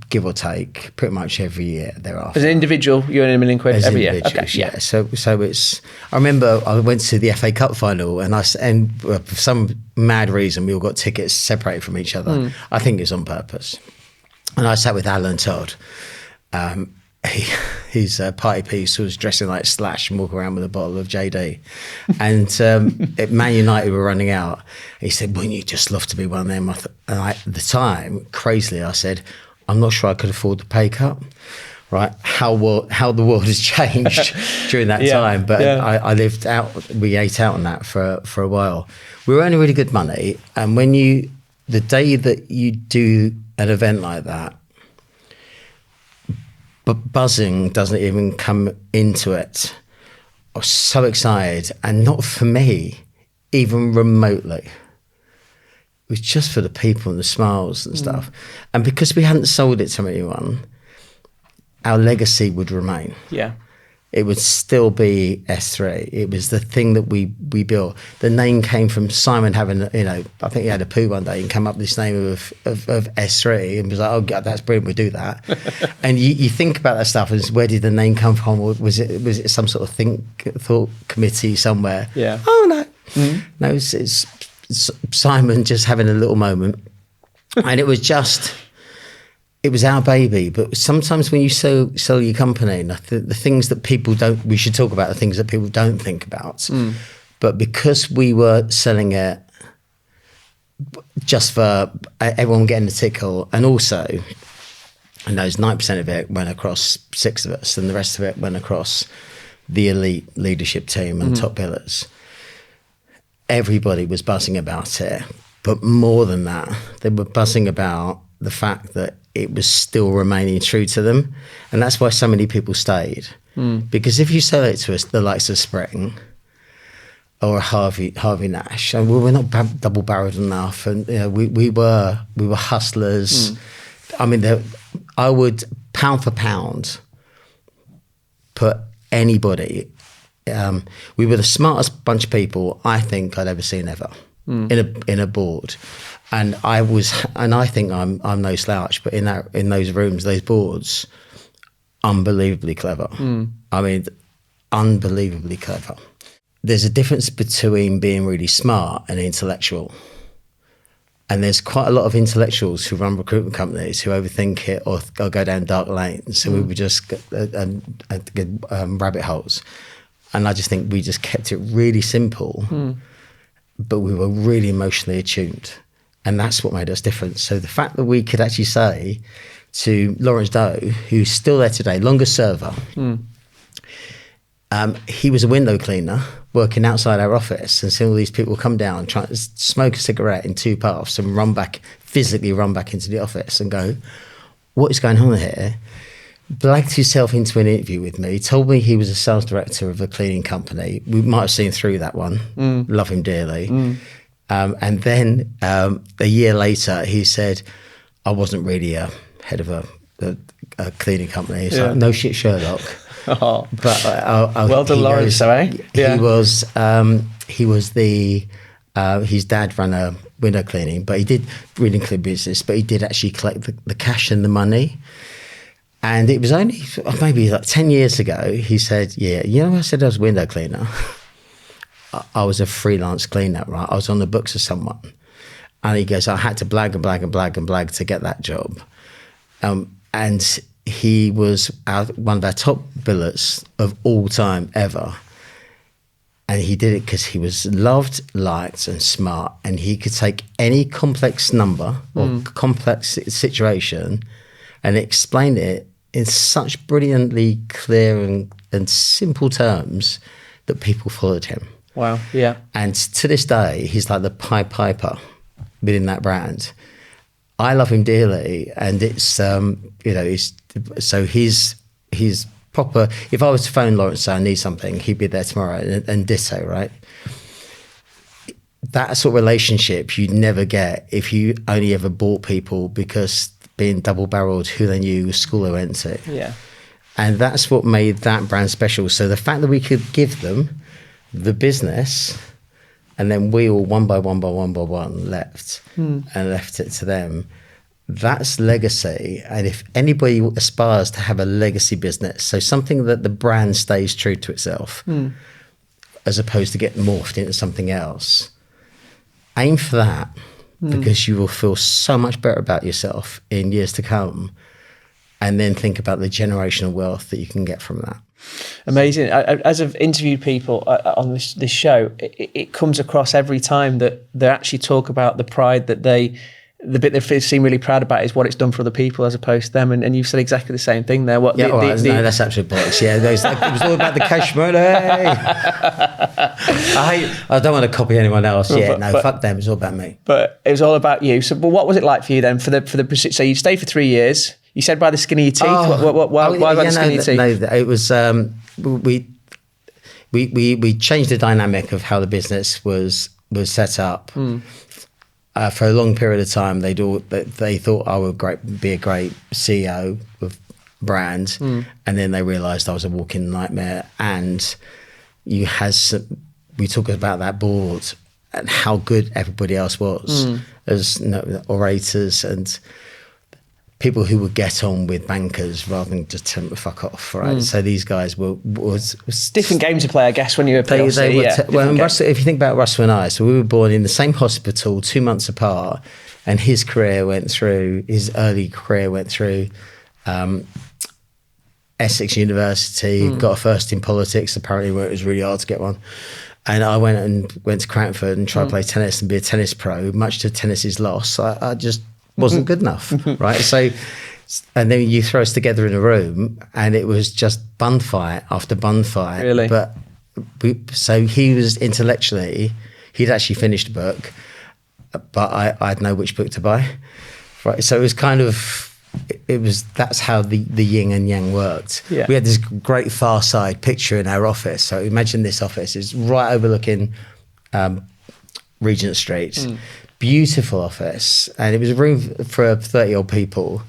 give or take, pretty much every year thereafter. As an individual, you earn £1 million every year. Okay, yeah. So it's. I remember I went to the FA Cup final, and for some mad reason, we all got tickets separated from each other. I think it's on purpose. And I sat with Alan Todd. His party piece was dressing like Slash and walking around with a bottle of JD. And at Man United were running out. He said, wouldn't you just love to be one of them? And at the time, crazily, I said, I'm not sure I could afford the pay cut. right? How the world has changed during that time. But I lived out. We ate out on that for a while. We were earning really good money, and the day that you do an event like that, but buzzing doesn't even come into it. I was so excited, and not for me, even remotely. It was just for the people and the smiles and stuff. And because we hadn't sold it to anyone, our legacy would remain. Yeah. It would still be SThree. It was the thing that we built. The name came from Simon having, I think he had a poo one day and come up with this name of SThree and was like, oh God, that's brilliant, we'll do that. And you think about that stuff as where did the name come from? Or was it some sort of thought committee somewhere? Yeah. Oh no. No, it's Simon just having a little moment. And it was our baby. But sometimes when you sell your company, the things that people we should talk about the things that people don't think about. But because we were selling it just for everyone getting a tickle, and also, and those 9% of it went across 6 of us, and the rest of it went across the elite leadership team and top pillars. Everybody was buzzing about it. But more than that, they were buzzing about the fact that it was still remaining true to them. And that's why so many people stayed. Because if you sell it to us, the likes of Spring or Harvey Nash, and we were not double-barreled enough, and we were hustlers. I mean, I would, pound for pound, put anybody. We were the smartest bunch of people I think I'd ever seen ever in a board. And I think I'm no slouch, but in those rooms, those boards, unbelievably clever. I mean, unbelievably clever. There's a difference between being really smart and intellectual. And there's quite a lot of intellectuals who run recruitment companies who overthink it or go down dark lanes. So we would just rabbit holes. And I just think we just kept it really simple, but we were really emotionally attuned. And that's what made us different. So the fact that we could actually say to Lawrence Doe, who's still there today, longest server, he was a window cleaner working outside our office, and seeing all these people come down, try to smoke a cigarette in 2 puffs and physically run back into the office and go, what is going on here? Blagged himself into an interview with me, told me he was a sales director of a cleaning company. We might have seen through that one. Love him dearly. And then a year later, he said, I wasn't really a head of a cleaning company. He's like, no shit, Sherlock. Oh. But well done, Lawrence, eh? Yeah. He was his dad ran a window cleaning, but he did really clean business, but he did actually collect the cash and the money. And it was only maybe like 10 years ago, he said, I said I was a window cleaner. I was a freelance cleaner, right? I was on the books of someone. And he goes, I had to blag to get that job. And he was one of our top billers of all time ever. And he did it because he was loved, liked, and smart. And he could take any complex number or complex situation and explain it in such brilliantly clear and simple terms that people followed him. Wow, yeah. And to this day, he's like the Pied Piper within that brand. I love him dearly, and it's so he's proper. If I was to phone Lawrence and say I need something, he'd be there tomorrow, and ditto, right? That sort of relationship you'd never get if you only ever bought people because being double-barreled who they knew, school they went to. Yeah. And that's what made that brand special. So the fact that we could give them the business, and then we all one by one left and left it to them, that's legacy. And if anybody aspires to have a legacy business, so something that the brand stays true to itself as opposed to getting morphed into something else, aim for that, because you will feel so much better about yourself in years to come, and then think about the generational wealth that you can get from that. Amazing. As I've interviewed people on this show, it comes across every time that they actually talk about the pride that they the bit they seem really proud about is what it's done for other people as opposed to them. And you've said exactly the same thing there. What? No, that's absolute bollocks. Yeah, it was all about the cash money. I don't want to copy anyone else. Fuck them. It's all about me. But it was all about you. So, but what was it like for you then? So you stayed for 3 years. You said by the skin of your teeth. Why by the skin of your teeth? No, it was we changed the dynamic of how the business was set up. For a long period of time, they thought I would be a great CEO of brand, and then they realised I was a walking nightmare. And we talk about that board and how good everybody else was as orators and people who would get on with bankers rather than just tell them to fuck off, right? So these guys was different game to play, I guess, when you were PLC. If you think about Russell and I, so we were born in the same hospital 2 months apart, and his early career went through Essex University, got a first in politics, apparently, where it was really hard to get one. And I went to Cranford and tried to play tennis and be a tennis pro, much to tennis's loss. I just wasn't good enough, right? So, and then you throw us together in a room, and it was just bun fight after bun fight. Really? So he was intellectually, he'd actually finished a book, but I'd know which book to buy, right? So it was kind of, that's how the yin and yang worked. Yeah. We had this great far side picture in our office. So imagine this office is right overlooking Regent Street. Beautiful office, and it was a room for 30-odd people,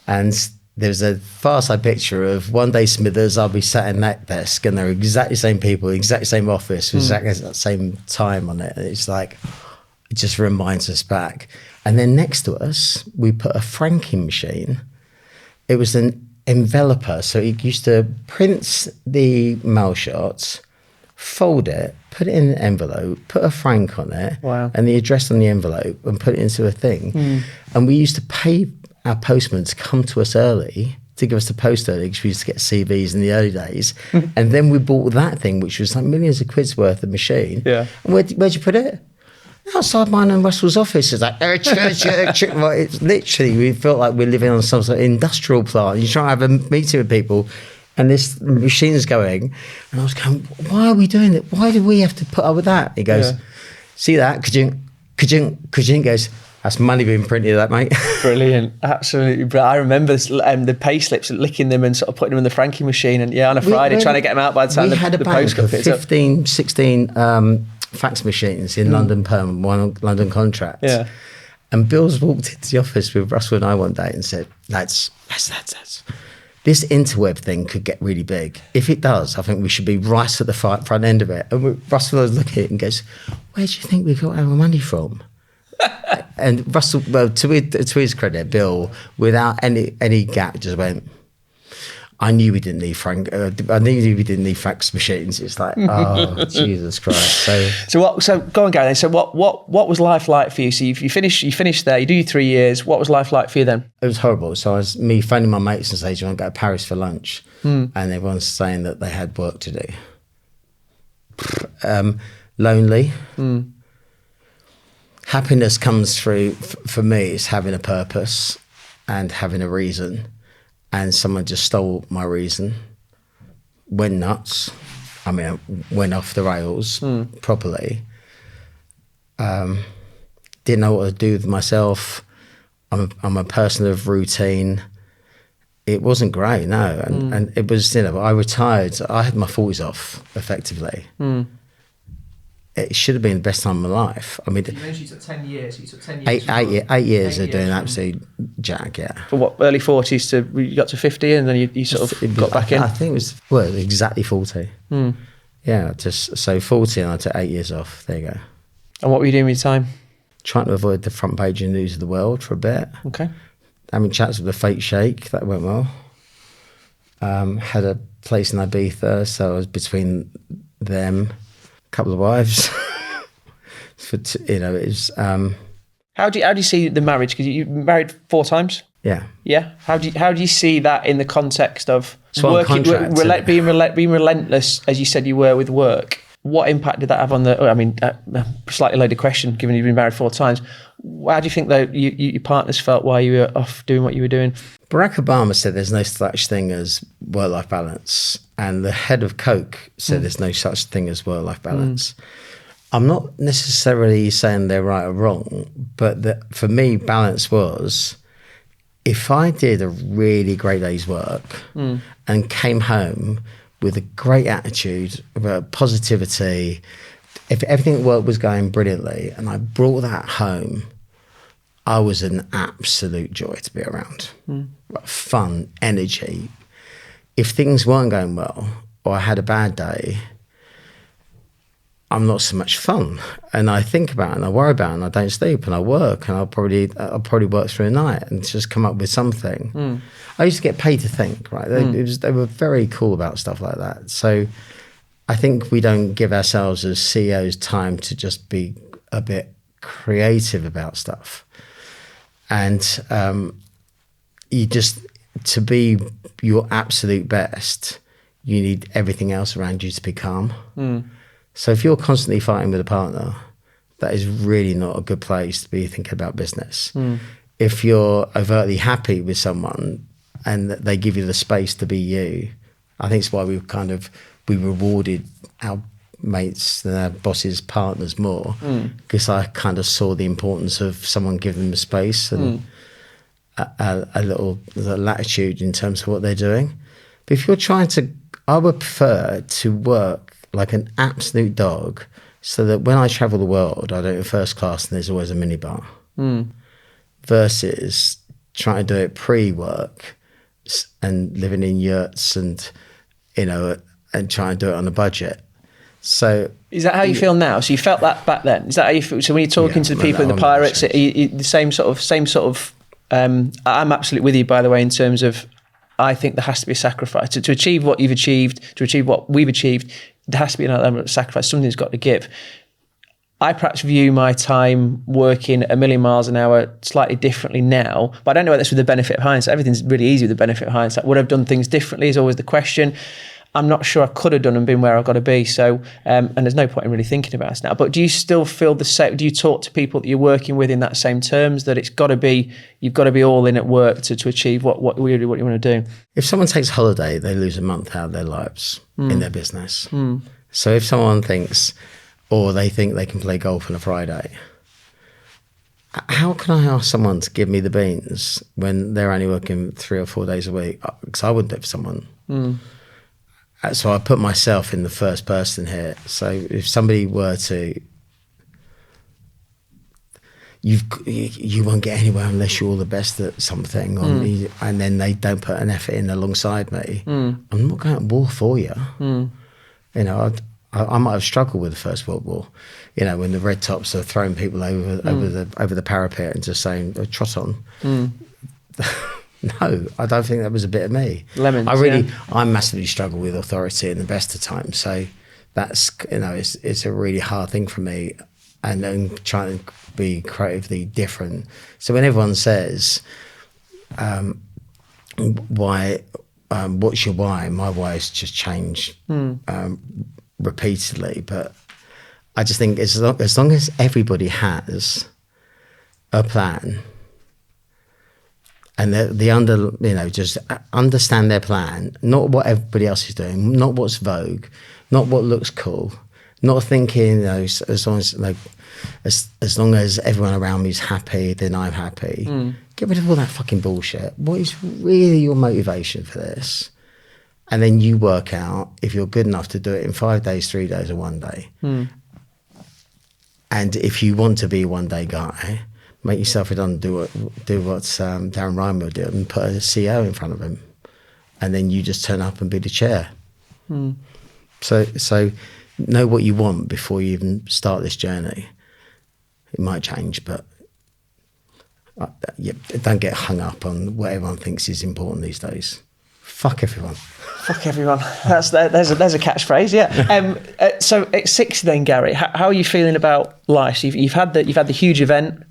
and there's a far side picture of one day Smithers, I'll be sat in that desk, and they're exactly the same people, exactly the same office, exactly the same time on it, and it's like, it just reminds us back. And then next to us, we put a franking machine. It was an enveloper, so it used to print the mail shots, fold it, put it in an envelope, put a frank on it, and the address on the envelope, and put it into a thing. And we used to pay our postman to come to us early, to give us the post early, because we used to get CVs in the early days. And then we bought that thing, which was like millions of quid's worth of machine. Yeah. And where'd you put it? Outside mine and Russell's office. It's like, it's literally, we felt like we're living on some sort of industrial plant. You try to have a meeting with people, and this machine's going, and I was going, why are we doing it? Why do we have to put up with that? He goes, see that? Kajink goes, that's money being printed, that, mate. Brilliant. Absolutely brilliant. I remember the pay slips, licking them and sort of putting them in the franking machine, and on a Friday trying to get them out by the time the post got picked up. 15, 16 fax machines in London Perm, one London contract. Yeah. And Bill's walked into the office with Russell and I one day and said, lads, this interweb thing could get really big. If it does, I think we should be right at the front end of it. And Russell was looking at it and goes, where do you think we got our money from? And Russell, well, to his credit, Bill, without any gap, just went, I knew we didn't need fax machines. It's like, oh, Jesus Christ. So go on, Gary. So what was life like for you? So you finish there. You do your 3 years. What was life like for you then? It was horrible. So I was phoning my mates and saying, "Do you want to go to Paris for lunch?" And everyone's saying that they had work to do. Lonely. Happiness comes through for me. It's having a purpose and having a reason. And someone just stole my reason, went nuts. I mean, went off the rails properly. Didn't know what to do with myself. I'm a person of routine. It wasn't great, no. And it was, I retired. I had my 40s off, effectively. It should have been the best time of my life. I mean, you mentioned you took 10 years. You took 10 years. 8 years of doing absolute jack, yeah. From what, early 40s to, you got to 50 and then you sort of got back in? I think it was, exactly 40. Yeah, so 40 and I took 8 years off. There you go. And what were you doing with your time? Trying to avoid the front page of News of the World for a bit. Okay. Having chats with the fake sheikh, that went well. Had a place in Ibiza, so I was between them. Couple of wives. It was. How do you see the marriage? Because you married 4 times. Yeah. Yeah. How do you see that in the context of so being relentless, as you said you were with work? What impact did that have on the? I mean, slightly loaded question, given you've been married 4 times. How do you think that your partners felt while you were off doing what you were doing? Barack Obama said there's no such thing as work-life balance. And the head of Coke said there's no such thing as work-life balance. I'm not necessarily saying they're right or wrong, but for me, balance was, if I did a really great day's work and came home with a great attitude, about positivity, if everything at work was going brilliantly and I brought that home, I was an absolute joy to be around. Fun, energy. If things weren't going well or I had a bad day, I'm not so much fun. And I think about it and I worry about it and I don't sleep and I work and I'll probably work through the night and just come up with something. I used to get paid to think, right? They were very cool about stuff like that. So I think we don't give ourselves as CEOs time to just be a bit creative about stuff. And to be your absolute best, you need everything else around you to be calm. So if you're constantly fighting with a partner, that is really not a good place to be thinking about business. If you're overtly happy with someone and they give you the space to be you, I think it's why we rewarded our mates and our bosses' partners more, because I kind of saw the importance of someone giving them a space and a little latitude in terms of what they're doing. But if you're I would prefer to work like an absolute dog, so that when I travel the world, I do it in first class and there's always a minibar, versus trying to do it pre-work and living in yurts and, and trying to do it on a budget. So is that how you feel now? So you felt that back then? Is that how you feel? So when you're talking to the people in the Pirates, the same sort of. I'm absolutely with you, by the way, in terms of, I think there has to be a sacrifice to achieve what you've achieved, to achieve what we've achieved. There has to be an element of sacrifice. Something's got to give. I perhaps view my time working a million miles an hour slightly differently now, but I don't know whether that's with the benefit of hindsight. Everything's really easy with the benefit of hindsight. Would I have done things differently is always the question. I'm not sure I could have done and been where I've got to be. So, and there's no point in really thinking about it now. But do you still feel the same? Do you talk to people that you're working with in that same terms, that you've got to be all in at work to achieve what you want to do? If someone takes holiday, they lose a month out of their lives in their business. So if someone thinks, or they think they can play golf on a Friday, how can I ask someone to give me the beans when they're only working 3 or 4 days a week? Because I wouldn't do it for someone. So I put myself in the first person here. So if somebody were to, you won't get anywhere unless you're all the best at something, and then they don't put an effort in alongside me. I'm not going to war for you. I might have struggled with the First World War. When the red tops are throwing people over the parapet and just saying, oh, trot on. No, I don't think that was a bit of me. Lemons, I massively struggle with authority in the best of times. So that's, it's a really hard thing for me, and then trying to be creatively different. So when everyone says, what's your why? My why has just changed repeatedly. But I just think as long as everybody has a plan, and just understand their plan, not what everybody else is doing, not what's vogue, not what looks cool, not thinking, as long as everyone around me is happy, then I'm happy. Get rid of all that fucking bullshit. What is really your motivation for this? And then you work out if you're good enough to do it in 5 days, 3 days, or 1 day. And if you want to be a one-day guy, make yourself redundant, do what Darren Ryan will do, and put a CEO in front of him, and then you just turn up and be the chair. So know what you want before you even start this journey. It might change, but don't get hung up on what everyone thinks is important these days. Fuck everyone. Fuck everyone. There's a catchphrase, yeah. So at 60 then, Gary, how are you feeling about life? So you've had the huge event.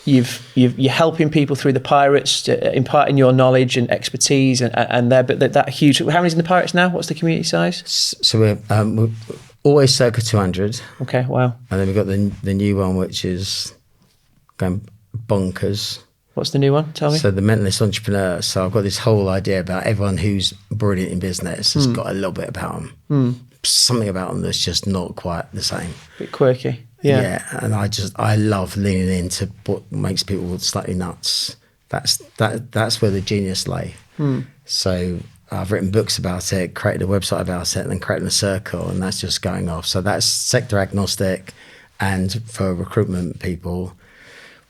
You're helping people through the Pirates, imparting your knowledge and expertise, and that huge. How many's in the Pirates now? What's the community size? So we're always circa 200. Okay, wow. And then we've got the new one, which is going bonkers. What's the new one? Tell me. So the Mentalist Entrepreneur. So I've got this whole idea about everyone who's brilliant in business has got a little bit about them. Something about them that's just not quite the same. Bit quirky. Yeah. And I love leaning into what makes people slightly nuts. That's where the genius lay. So I've written books about it, created a website about it, and then creating a circle, and that's just going off. So that's sector agnostic, and for recruitment people,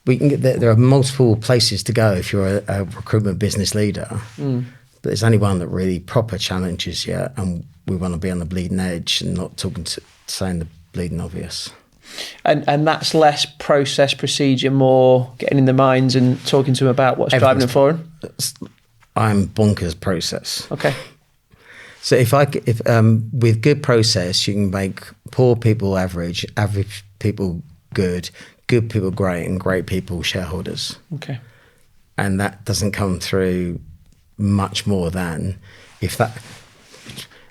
we can get there are multiple places to go if you're a recruitment business leader. But there's only one that really proper challenges you, and we want to be on the bleeding edge and not saying the bleeding obvious. And that's less process procedure, more getting in the minds and talking to them about what's driving them forward. I'm bonkers process. Okay. So if with good process, you can make poor people average people good people great, and great people shareholders. Okay. And that doesn't come through much more than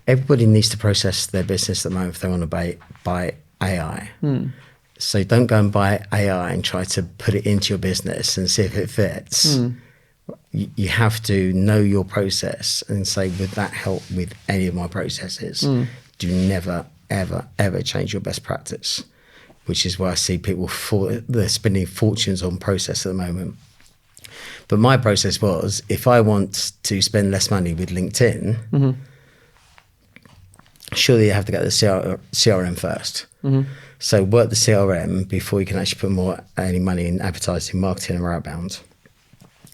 everybody needs to process their business at the moment if they want to buy AI. So don't go and buy AI and try to put it into your business and see if it fits. You have to know your process and say, would that help with any of my processes? Do never, ever, ever change your best practice, which is why I see people they're spending fortunes on process at the moment. But my process was, if I want to spend less money with LinkedIn, surely you have to get the CRM first. So work the CRM before you can actually put any money in advertising, marketing, or outbound.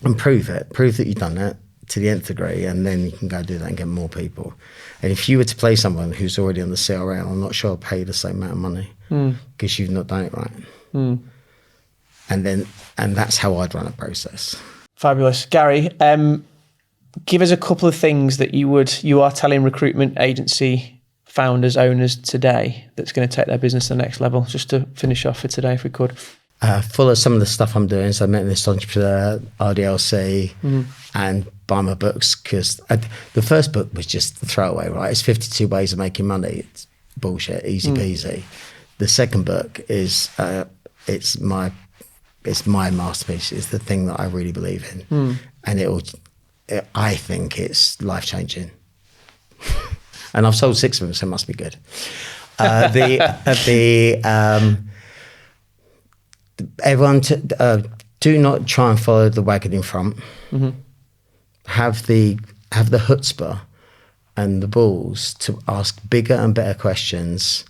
And prove that you've done it to the nth degree, and then you can go do that and get more people. And if you were to play someone who's already on the CRM, I'm not sure I'll pay you the same amount of money because you've not done it right. And that's how I'd run a process. Fabulous. Gary, give us a couple of things that you are telling recruitment agency founders, owners today that's going to take their business to the next level, just to finish off for today, if we could. Follow some of the stuff I'm doing. So I met this entrepreneur, RDLC, and buy my books, because the first book was just the throwaway, right? It's 52 ways of making money. It's bullshit, easy peasy. The second book is it's my masterpiece. It's the thing that I really believe in, and I think it's life changing. And I've sold 6 of them, so it must be good. Everyone, do not try and follow the wagon in front. Have the chutzpah and the balls to ask bigger and better questions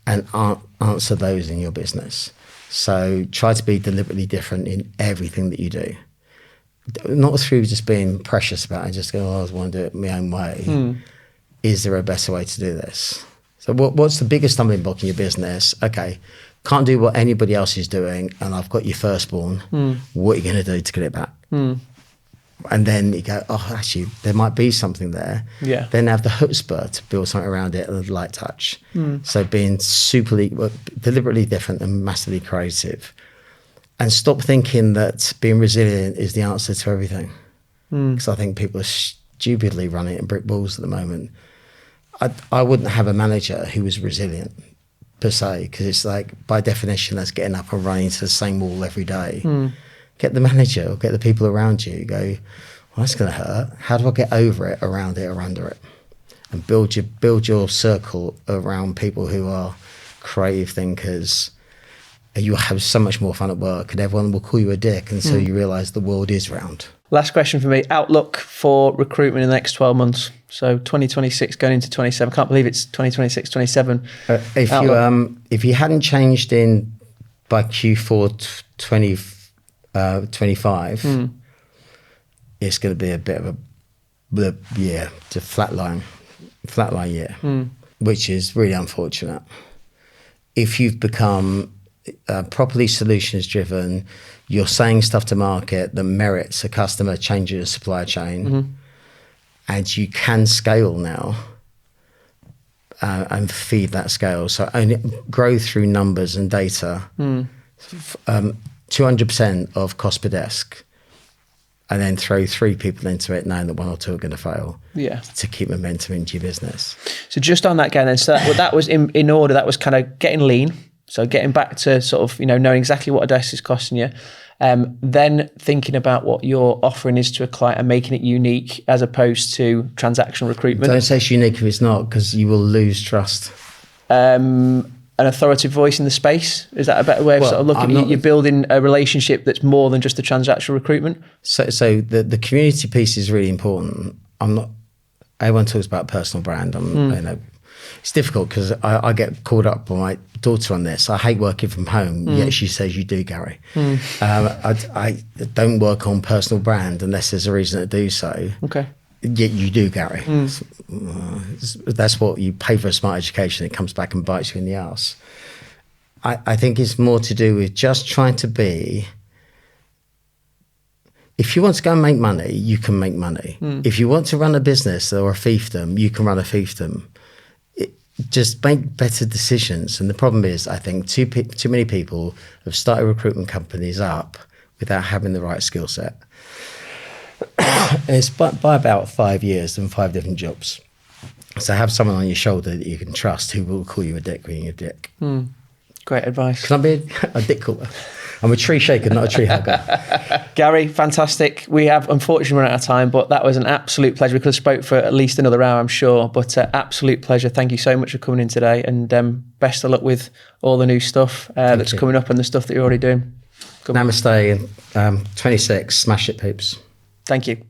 and answer those in your business. So try to be deliberately different in everything that you do. Not through just being precious about it, just going, I want to do it my own way. Is there a better way to do this? So what's the biggest stumbling block in your business? Okay, can't do what anybody else is doing, and I've got your firstborn. What are you going to do to get it back? And then you go, oh, actually, there might be something there. Yeah. Then have the chutzpah to build something around it, a light touch. So being deliberately different and massively creative. And stop thinking that being resilient is the answer to everything. Because I think people are stupidly running at brick walls at the moment. I wouldn't have a manager who was resilient, per se, because it's like, by definition, that's getting up and running to the same wall every day. Get the manager or get the people around you. Go, well, that's going to hurt. How do I get over it, around it, or under it? And build your circle around people who are creative thinkers. You have so much more fun at work, and everyone will call you a dick until you realise the world is round. Last question for me. Outlook for recruitment in the next 12 months. So 2026 going into 27. I can't believe it's 2026, 27. If you hadn't changed by Q4 25, it's going to be a bit of a year, to flatline year, which is really unfortunate. If you've become properly solutions driven, you're saying stuff to market that merits a customer, changes a supply chain, and you can scale now and feed that scale. So only grow through numbers and data. 200% of cost per desk, and then throw 3 people into it, knowing that 1 or 2 are going to fail. Yeah, to keep momentum into your business. So just on that, again, then, so that was in order. That was kind of getting lean. So getting back to sort of, knowing exactly what a desk is costing you, then thinking about what your offering is to a client and making it unique as opposed to transactional recruitment. Don't say it's unique if it's not, because you will lose trust. An authoritative voice in the space, is that a better way of sort of looking at you're building a relationship that's more than just the transactional recruitment? So the community piece is really important. Everyone talks about personal brand. It's difficult because I get called up by my daughter on this. I hate working from home, yet she says you do, Gary. I don't work on personal brand unless there's a reason to do so. Okay. Yet you do, Gary. That's what you pay for a smart education. It comes back and bites you in the ass. I think it's more to do with just trying to be. If you want to go and make money, you can make money. If you want to run a business or a fiefdom, you can run a fiefdom. Just make better decisions. And the problem is, I think too many people have started recruitment companies up without having the right skill set. It's by about 5 years and 5 different jobs. So have someone on your shoulder that you can trust who will call you a dick when you're a dick. Great advice. Can I be a dick caller? I'm a tree shaker, not a tree hugger. Gary, fantastic. We have unfortunately run out of time, but that was an absolute pleasure. We could have spoke for at least another hour, I'm sure, but absolute pleasure. Thank you so much for coming in today, and best of luck with all the new stuff that's coming up and the stuff that you're already doing. Namaste, 26, smash it, peeps. Thank you.